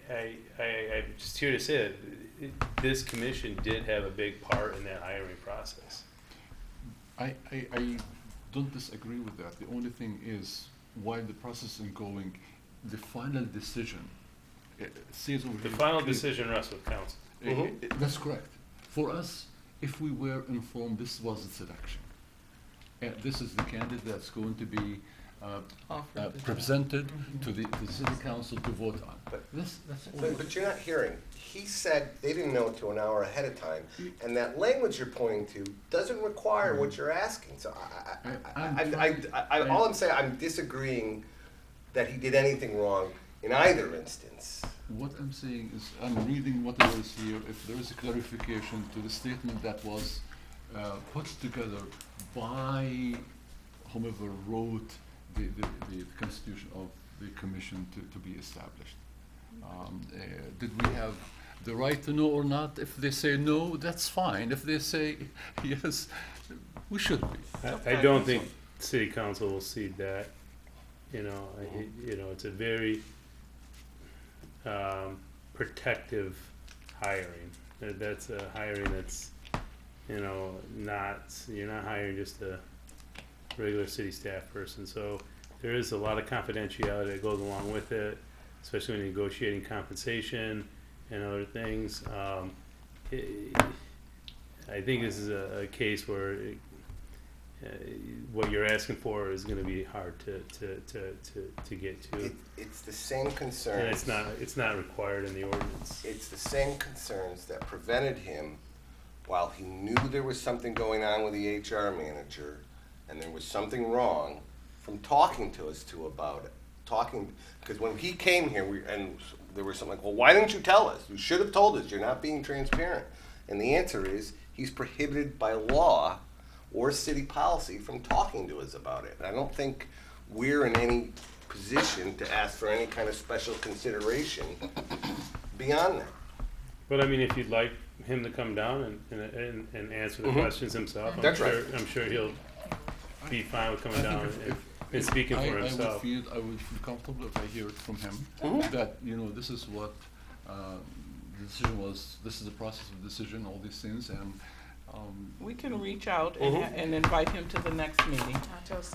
I'm just here to say that this commission did have a big part in that hiring process. I don't disagree with that. The only thing is, while the process is going, the final decision says over The here final clearly- decision rests with council. That's correct. For us, if we were informed this was the selection, this is the candidate that's going to be presented to the city council to vote on. But- That's all. But you're not hearing. He said they didn't know until an hour ahead of time, and that language you're pointing to doesn't require what you're asking. So all I'm saying, I'm disagreeing that he did anything wrong in either instance. What I'm saying is, I'm reading what there is here. If there is a clarification to the statement that was put together by whomever wrote the constitution of the commission to be established. Did we have the right to know or not? If they say no, that's fine. If they say yes, we should be. I don't think city council will cede that. You know, it's a very protective hiring. That's a hiring that's, you're not hiring just a regular city staff person. So there is a lot of confidentiality that goes along with it, especially when negotiating compensation and other things. I think this is a case where what you're asking for is going to be hard to get to. It's the same concern. And it's not required in the ordinance. It's the same concerns that prevented him, while he knew there was something going on with the HR manager and there was something wrong, from talking to us about it. Because when he came here, there was something like, well, why didn't you tell us? You should have told us. You're not being transparent. And the answer is, he's prohibited by law or city policy from talking to us about it. And I don't think we're in any position to ask for any kind of special consideration beyond that. But I mean, if you'd like him to come down and answer the questions himself, That's right. I'm sure he'll be fine with coming down and speaking for himself. I would feel comfortable if I hear it from him, that, this is what the decision was, this is the process of decision, all these things, and We can reach out and invite him to the next meeting.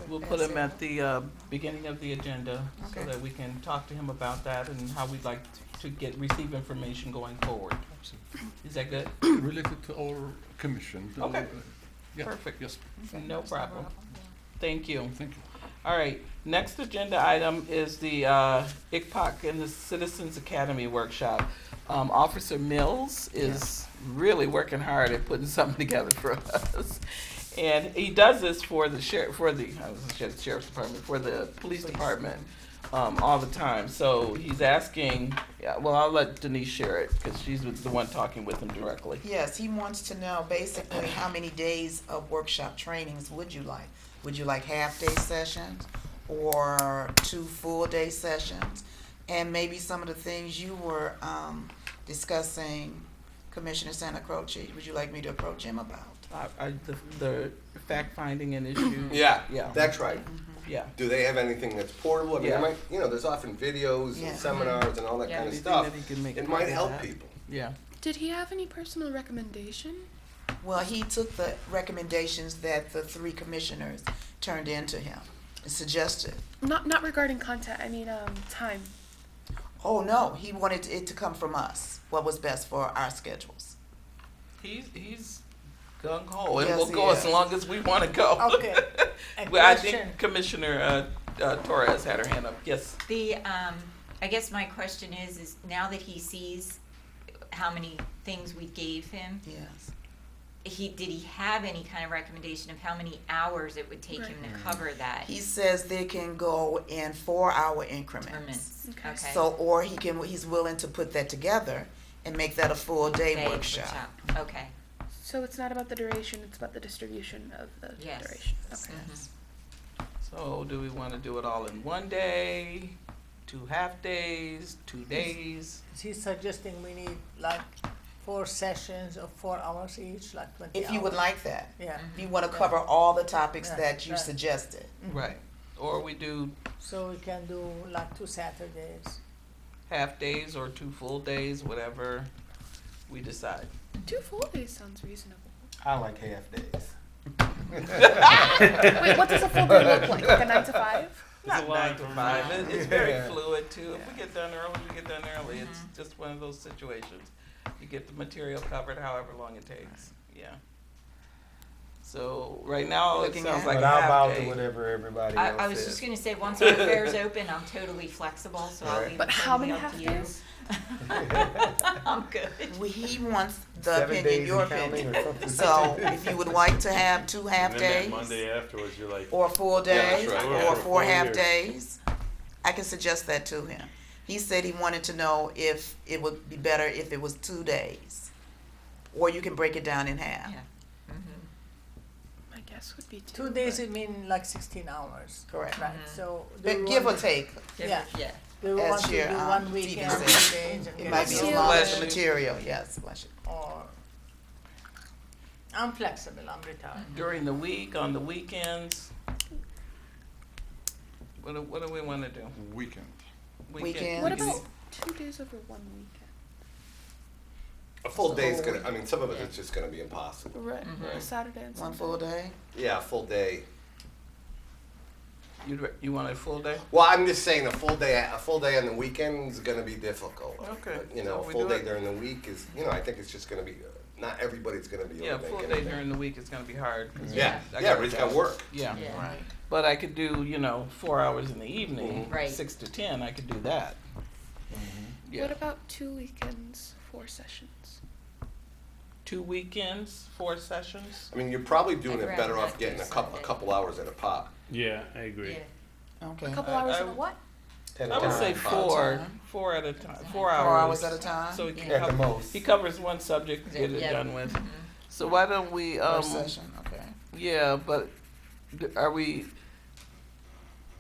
We'll put him at the beginning of the agenda so Okay. that we can talk to him about that and how we'd like to receive information going forward. Is that good? related to our commission. Okay. Yeah, Perfect. yes, No problem. Thank you. thank you. All right, next agenda item is the ICPOC and the Citizens Academy Workshop. Officer Mills is really working hard at putting something together for us. And he does this for the sheriff's department, for the police department, all the time. So he's asking, I'll let Denise share it, because she's the one talking with him directly. Yes, he wants to know basically how many days of workshop trainings would you like? Would you like half-day sessions or 2 full-day sessions? And maybe some of the things you were discussing, Commissioner Santa Croce, would you like me to approach him about? The fact-finding and issues. Yeah, Yeah. that's right. Yeah. Do they have anything that's portable? I mean, Yeah. there's often videos Yeah. and seminars and all that Yeah. kind of Anything stuff. that he can make It part might of help that. people. Yeah. Did he have any personal recommendation? Well, he took the recommendations that the 3 commissioners turned in to him and suggested. Not regarding content. I mean, time. Oh, no, he wanted it to come from us, what was best for our schedules. He's gung ho, and Yes, we'll he go as is. long as we want to go. Okay. A Well, I question. think Commissioner Torres had her hand up. Yes. I guess my question is now that he sees how many things we gave him, Yes. did he have any kind of recommendation of how many hours it would take him to cover that? He says they can go in 4-hour increments. Increments. Okay. Okay. So, or he's willing to put that together and make that a full day workshop. Okay. So it's not about the duration, it's about the distribution of the Yes. duration. Okay. Yes. So do we want to do it all in one day, 2 half days, 2 days? He's suggesting we need like 4 sessions of 4 hours each, like 20 If you would hours. like that. Yeah. If you wanna cover all the topics Yeah, that you right. suggested. Right. Or we do So we can do like 2 Saturdays. half days or 2 full days, whatever we decide. 2 full days sounds reasonable. I like half days. Wait, what does a full day look like? Like a 9 to 5? Not a lot 9 to for 5. It's very Yeah. fluid too. If we get done early, we get done early. It's just one of those situations. You get the material covered however long it takes. Yeah. So right now it Looking sounds at- like But a I'll half bow to day. whatever everybody else I was says. just gonna say, once our fair's open, I'm totally flexible, so I'll Right. leave But it how totally many up half to you. days? I'm good. He wants the 7 opinion, days your and counting opinion. or something. So if you would like to have 2 half And then days, that Monday afterwards, you're like, or a full Yeah, day, that's right. or Yeah. 4 half Full days, I can suggest that to him. He said he wanted to know if it would be better if it was 2 days, or you can break it down in half. Yeah. My guess would be 2. 2 days, it mean like 16 hours. Correct. Right, so. do But we give or want to- take, Yeah. Yeah. Do we as want to do your, 1 TV weekend, said. 2 days, and it get might be it as over long as with, the material, yes, bless you. or, I'm flexible, I'm retired. During the week, on the weekends. What do we wanna do? Weekend. Weekend. What about 2 days over 1 weekend? A full day's gonna, I mean, some of it is just gonna be impossible. Right. Right. Saturday and One Sunday. full day? Yeah, a full day. You want a full day? Well, I'm just saying a full day on the weekend is gonna be difficult. Okay. But, you know, So a we full do day it- during the week is, you know, I think it's just gonna be, not everybody's gonna be Yeah, able to full make day anything. during the week is gonna be hard. 'cause Yeah, I yeah, Rich got work. Yeah. Yeah. Right. But I could do, 4 hours in the evening, Mhm. Right. 6 to 10, I could do that. Yeah. What about 2 weekends, 4 sessions? 2 weekends, 4 sessions? I mean, you're probably doing I'd it rather better not off do getting a Sunday. couple hours at a pop. yeah, I agree. Yeah. Okay. A couple I- hours I in a would- what? 10 I would say times. 4, Time. 4 at a time, 4 4 hours. hours at a time? So he can At the cover, most. he covers one subject and get it Yeah. done with. So why don't we, Per session, okay. yeah, but are we,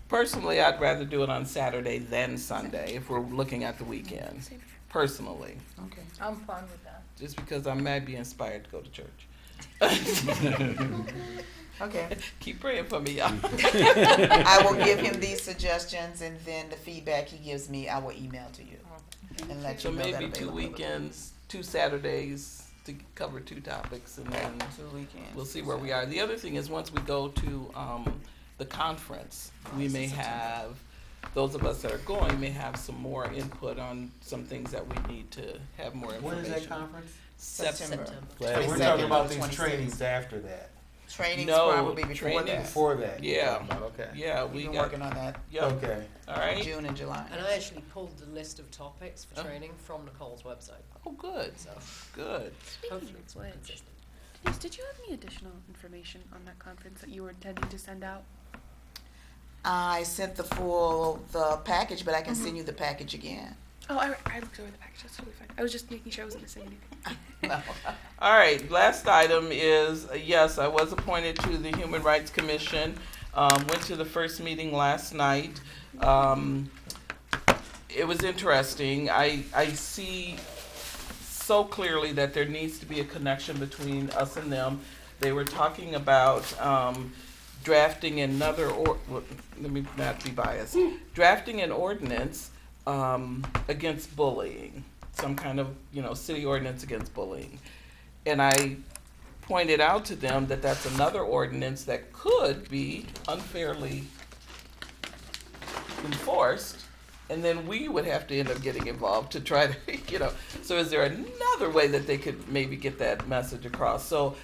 personally, I'd rather do it on Saturday than Sunday if we're looking at the weekend, Same. personally. Okay. I'm fine with that. Just because I might be inspired to go to church. Okay. Keep praying for me, y'all. I will give him these suggestions, and then the feedback he gives me, I will email to you and let So you know that maybe 2 availability. weekends, 2 Saturdays to cover 2 topics, and then 2 weekends. we'll see where we are. The other thing is, once we go to the conference, we may have, those of us that are going may have some more input on some things that we need to have more When information. is that conference? September. We're 22nd talking about or these 26th. trainings after that. Trainings No, probably before training that. Before that. you're Yeah. talking about, Okay. Yeah, We've we been got, working on that yeah, Okay. all right. June and July. And I actually pulled the list of topics for Oh. training from Nicole's website, Oh, good, so good. hopefully it's which- consistent. Denise, did you have any additional information on that conference that you were intending to send out? I sent the package, but I can send you the package again. Oh, I looked over the package. That's totally fine. I was just making sure I wasn't missing anything. No. All right, last item is, yes, I was appointed to the Human Rights Commission. Went to the first meeting last night. It was interesting. I see so clearly that there needs to be a connection between us and them. They were talking about drafting another, let me not be biased, drafting an ordinance against bullying, some kind of, city ordinance against bullying. And I pointed out to them that that's another ordinance that could be unfairly enforced, and then we would have to end up getting involved to try to, so is there another way that they could maybe get that message across? So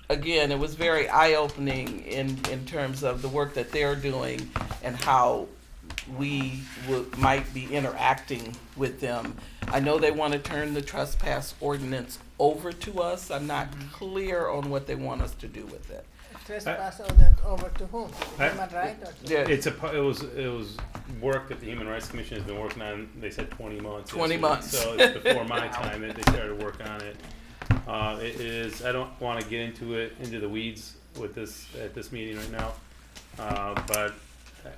again, it was very eye-opening in terms of the work that they're doing and how we might be interacting with them. I know they want to turn the trespass ordinance over to us. I'm not clear on what they want us to do with it. Trespass ordinance over to whom? I- Human right or to? Yeah, It was work that the Human Rights Commission has been working on. They said 20 months. 20 yesterday, months. So it's before my time that they started work on it. It is. I don't want to get into the weeds with this at this meeting right now, but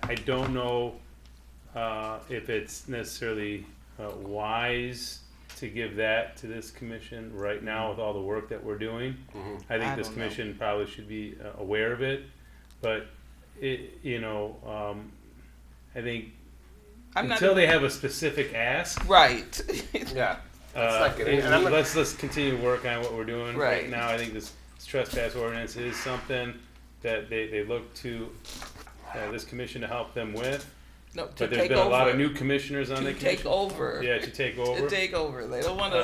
I don't know if it's necessarily wise to give that to this commission right now with all the work that we're doing. I think I this don't know. commission probably should be aware of it, but it, I think I'm not until they have a specific ask, right. Yeah. Let's not get in- and I'm not- let's continue to work on what we're doing right Right. now. I think this trespass ordinance is something that they look to this commission to help them with. No, to But there's take been over. a lot of new commissioners on the To commission. take over. Yeah, to take over. To take over. They don't want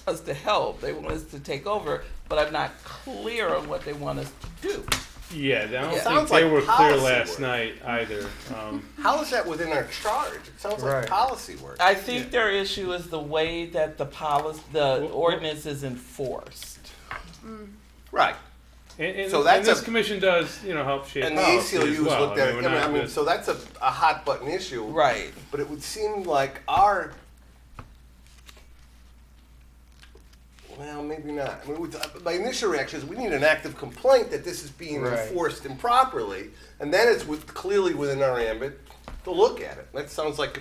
us to help. They want us to take over. But I'm not clear on what they want us to do. Yeah, I don't think Sounds they like were clear policy last work. night either. How is that within our charge? It sounds like Right. policy work. I think their issue is the way that the Well, ordinance is enforced. Right. And So that's this a- commission does, help shape And the policy as ACLU well. looked at it, we're not just- so that's a hot button issue. Right. But it would seem like well, maybe not. I mean, my initial reaction is we need an active complaint that this is being Right. enforced improperly, and then it's clearly within our ambit to look at it. That sounds like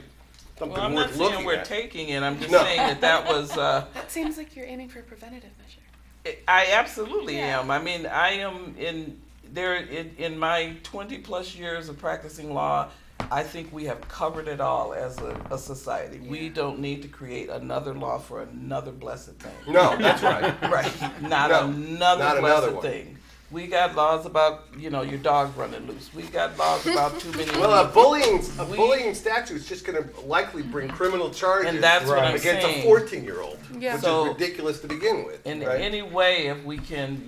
something Well, I'm not worth saying looking we're at. taking it. I'm just No. saying that was. That seems like you're aiming for a preventative measure. I absolutely Yeah. am. I mean, I am in my 20 plus years of practicing law. I think we have covered it all as a society. We don't need to create another law for another blessed thing. No, that's right. Right. Not No, another not blessed another one. thing. We got laws about, your dog running loose. We got laws about too many. Well, a bullying We- bullying statute is just going to likely bring criminal charges And that's what I'm against saying. a 14-year-old, Yeah. which So- is ridiculous to begin with. In right? any way, if we can,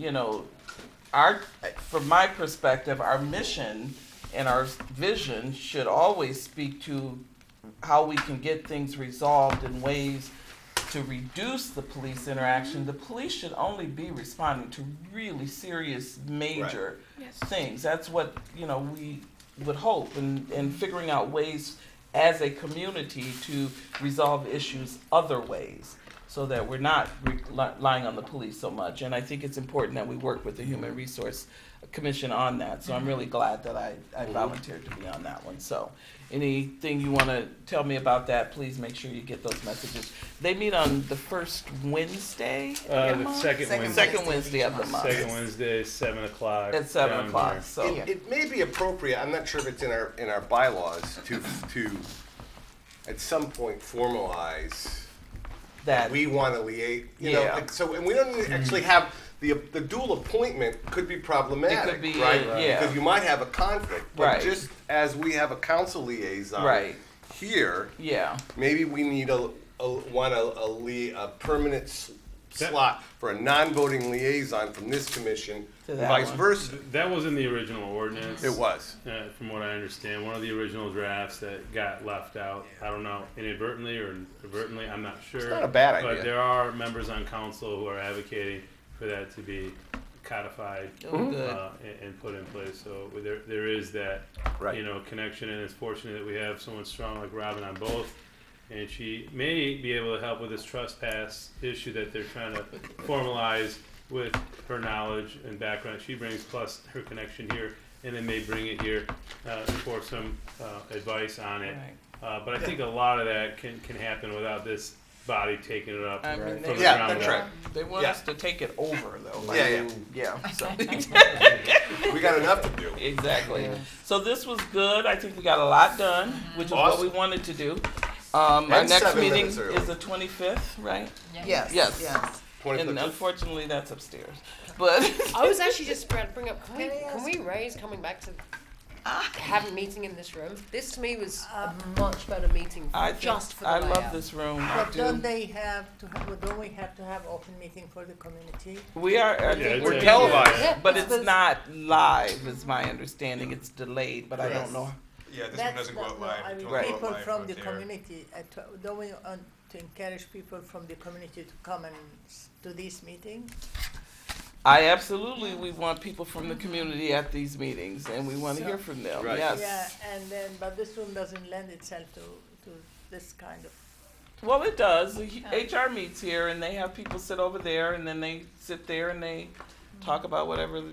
from my perspective, our mission and our vision should always speak to how we can get things resolved in ways to reduce the police interaction. The police should only be responding to really serious, major Yes. things. That's what, we would hope, and figuring out ways as a community to resolve issues other ways, so that we're not relying on the police so much. And I think it's important that we work with the Human Resource Commission on that. So I'm really glad that I volunteered to be on that one. So anything you want to tell me about that, please make sure you get those messages. They meet on the first Wednesday of the the month? second Wednesday of the month. Second Wednesday, 7:00. At 7 down o'clock. here. So It may be appropriate, I'm not sure if it's in our bylaws, to at some point formalize that we want to liaise, Yeah. and we don't actually have, the dual appointment could be problematic, It could be, right? yeah. Because you might have a conflict, but Right. just as we have a council liaison Right. here, yeah. maybe we need a permanent slot for a non-voting liaison from this commission, To and that vice one. versa. That was in the original ordinance. It was. From what I understand, one of the original drafts that got left out. I don't know, inadvertently or advertently, I'm not sure. It's not a bad But idea. there are members on council who are advocating for that to be codified Oh, good. and put in place. So there is that, Right. connection, and it's fortunate that we have someone strong like Robin on both. And she may be able to help with this trespass issue that they're trying to formalize with her knowledge and background she brings, plus her connection here, and then may bring it here for some advice on it. Right. But I think a lot of that can happen without this body taking it up I mean, from the Yeah, ground that's up. right. They want Yeah. us to take it over, though. Yeah. So. We got enough to do. Exactly. So this was good. I think we got a lot done, which is what we Awesome. wanted to do. Our And next 7 meeting minutes early. is the 25th, right? Yes, Yes. yes. And unfortunately, that's upstairs. But I was actually just about to bring up, can we raise coming back to have a meeting in this room? This to me was a much better meeting I think, just for the I layout. love this room. I But don't do. they have to have, don't we have to have open meeting for the community? We are. I Yeah, think it's we're a- televised. Yeah, but it's it's not live, is my understanding. It's delayed, but I don't know. Yeah, this one doesn't go out live. I It mean, will go out people live from out the there. community, don't we want to encourage people from the community to come and to this meeting? We want people from the community at these meetings, and we want to hear from them. Right. Yes. Yeah, and then, but this room doesn't lend itself to this kind of. Well, it does. The HR meets here, and they have people sit over there, and then they sit there and they talk about whatever, it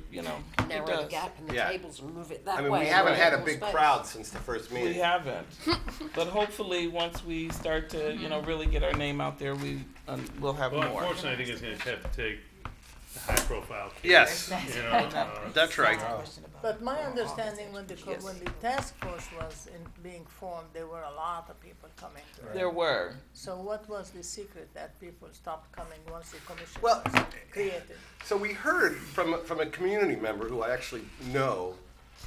Narrow the does. gap in the Yeah. tables and move it that I way. mean, we and haven't make had a more big space. crowd since the first We meeting. haven't, but hopefully, once we start to, really get our name out there, we'll have Well, more. unfortunately, I think it's going to have to take a high-profile case. Yes, That's that's right. But my understanding when the task force was being formed, there were a lot of people coming to it. There were. So what was the secret that people stopped coming once the commission Well, was created? So we heard from a community member who I actually know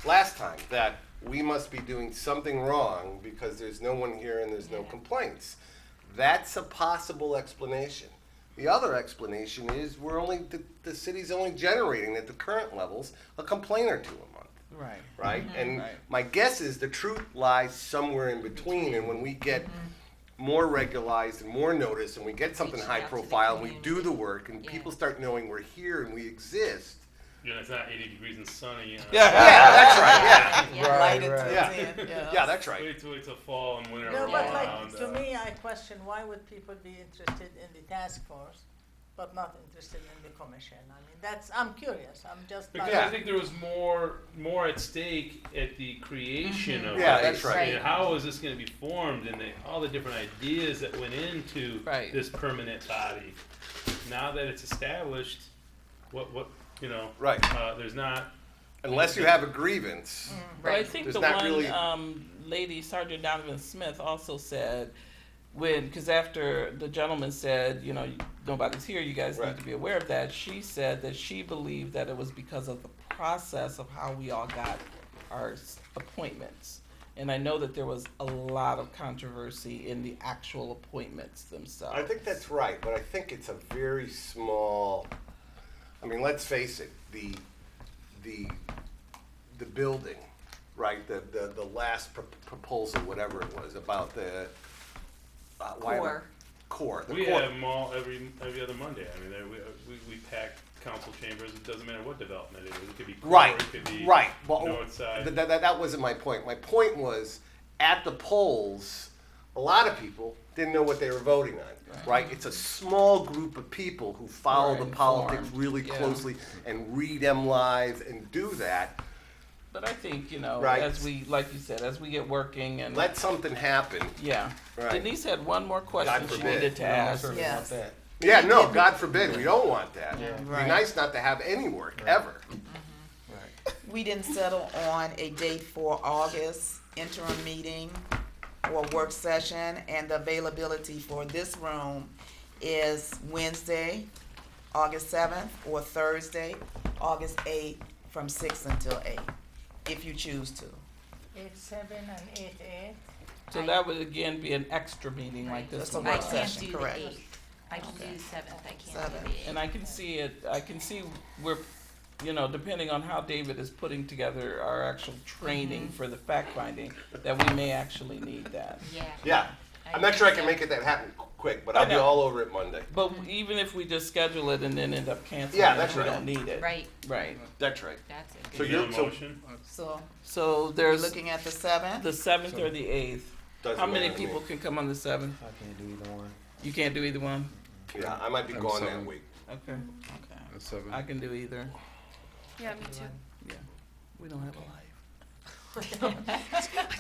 last time that we must be doing something wrong because there's no one here and there's no complaints. That's a possible explanation. The other explanation is the city's only generating at the current levels a complaint or two a month, Right. right? And Right. my guess is the truth lies somewhere in between. And when we get more regularized and more notice, and we get something Reaching high out to the profile, and we do community. the work, and Yeah. people start knowing we're here and we exist. It's not 80 degrees and sunny. Yeah, that's right. Yeah, Yeah. Light it to right. Yeah. 10, yeah, that's right. Wait till fall and winter No, roll but around. like, to me, I question why would people be interested in the task force, but not interested in the commission? I mean, I'm curious, I'm just. Because Yeah. I think there was more at stake at the creation of Yeah, it. that's right. And how is this going to be formed, and all the different ideas that went into Right. this permanent body. Now that it's established, what Right. there's not. Unless you have a grievance. But I think There's the not one really- lady, Sergeant Donovan Smith, also said because after the gentleman said, nobody's here, you guys Right. need to be aware of that. She said that she believed that it was because of the process of how we all got our appointments. And I know that there was a lot of controversy in the actual appointments themselves. I think that's right, but I think it's a very small. I mean, let's face it. The building, right? The last proposal, whatever it was, about the core. We have them all every other Monday. I mean, we pack council chambers. It doesn't matter what development it is. It could be core, Right, it could be right. Well, north side. that wasn't my point. My point was, at the polls, a lot of people didn't know what they were voting on, right? It's a small group of people who follow Who are the politics informed, really yeah. closely and read them live and do that. But I think, Right. as we, like you said, as we get working and. Let something happen. Yeah. Right. Denise had one more question God she forbid. needed to ask. Yes. Yeah, no, God forbid, we don't want that. Yeah. It'd Right. be nice not to have any work, ever. We didn't settle on a date for August interim meeting or work session, and the availability for this room is Wednesday, August 7th, or Thursday, August 8th, from 6 until 8, if you choose to. 8-7 and 8-8. So that would again be an extra meeting like this That's a one. I work can't session, do the correct. 8th. I can do the 7th, I can't do Seventh. the 8th. And I can see we're, depending on how David is putting together our actual training for the fact finding, that we may actually need that. Yeah. Yeah, I'm not sure I can make it that happen quick, but I'll be I know. all over it Monday. But even if we just schedule it and then end up canceling Yeah, it, that's we right. don't need it. Right, Right. That's right. that's it. So Is you're- there a so- motion? So So we're there's looking at the 7th. the 7th or the 8th. Doesn't How many matter to me. people can come on the 7th? I can't do either one. You can't do either one? Yeah, I might be I'm gone that seven. week. Okay. Okay. At 7. I can do either. Yeah, me too. Yeah. We don't have a life.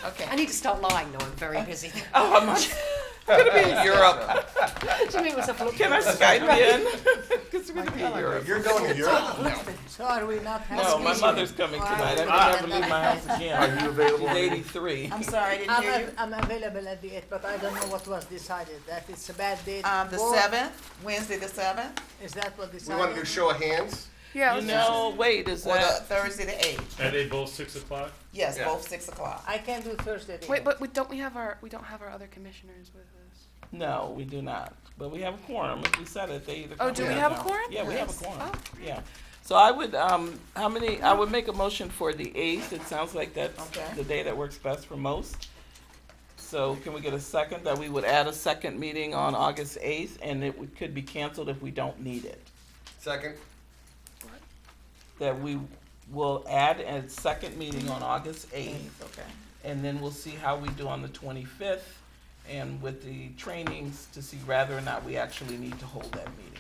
Okay. I need to start lying though, I'm very busy. Oh, I'm gonna be in Europe. To make myself look Can I good. Skype in? Because we're gonna be in Europe. You're going to Europe? So are we not No, having? my mother's coming tonight. I can never leave my house again. Are you available? She's 83. I'm sorry, I didn't hear you. I'm available at the 8th, but I don't know what was decided. That it's a bad date. The Both- 7th, Wednesday the 7th, Is that what We decided? want to do show of hands? Yeah, You know, wait, is or the that, Thursday the 8th. Are they both 6 o'clock? Yes, Yeah. both 6 o'clock. I can do Thursday the 8th. wait, but we don't have our other commissioners with us. no, we do not. But we have a quorum. If we said it, they either Oh, come do or we they have a don't. quorum? Yeah, we have a Yes. quorum. Oh. Yeah. So I would, I would make a motion for the 8th. It sounds like that's Okay. the day that works best for most. So can we get a second, that we would add a second meeting on August 8th, and could be canceled if we don't need it? Second? That we will add a second meeting on August 8th, Okay. and then we'll see how we do on the 25th, and with the trainings to see whether or not we actually need to hold that meeting.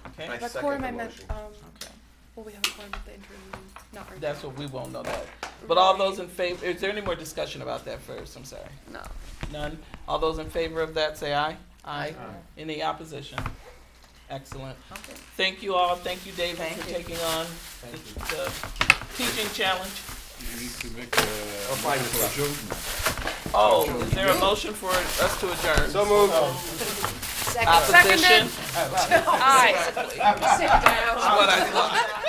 Okay? I By second quorum, the I meant, motion. Okay. Well, we have a quorum at the interim meeting, not right That's now. what we won't know that. But all those in favor, is there any more discussion about that first? I'm sorry. No. None? All those in favor of that, say aye. Aye. Any opposition? Excellent. Thank you all. Thank you, David, for taking on the teaching challenge. You need to make a find motion this for adjournment. Oh, is there a motion for us to adjourn? So moved. Second. Opposition? Aye. Sit down. That's what I thought.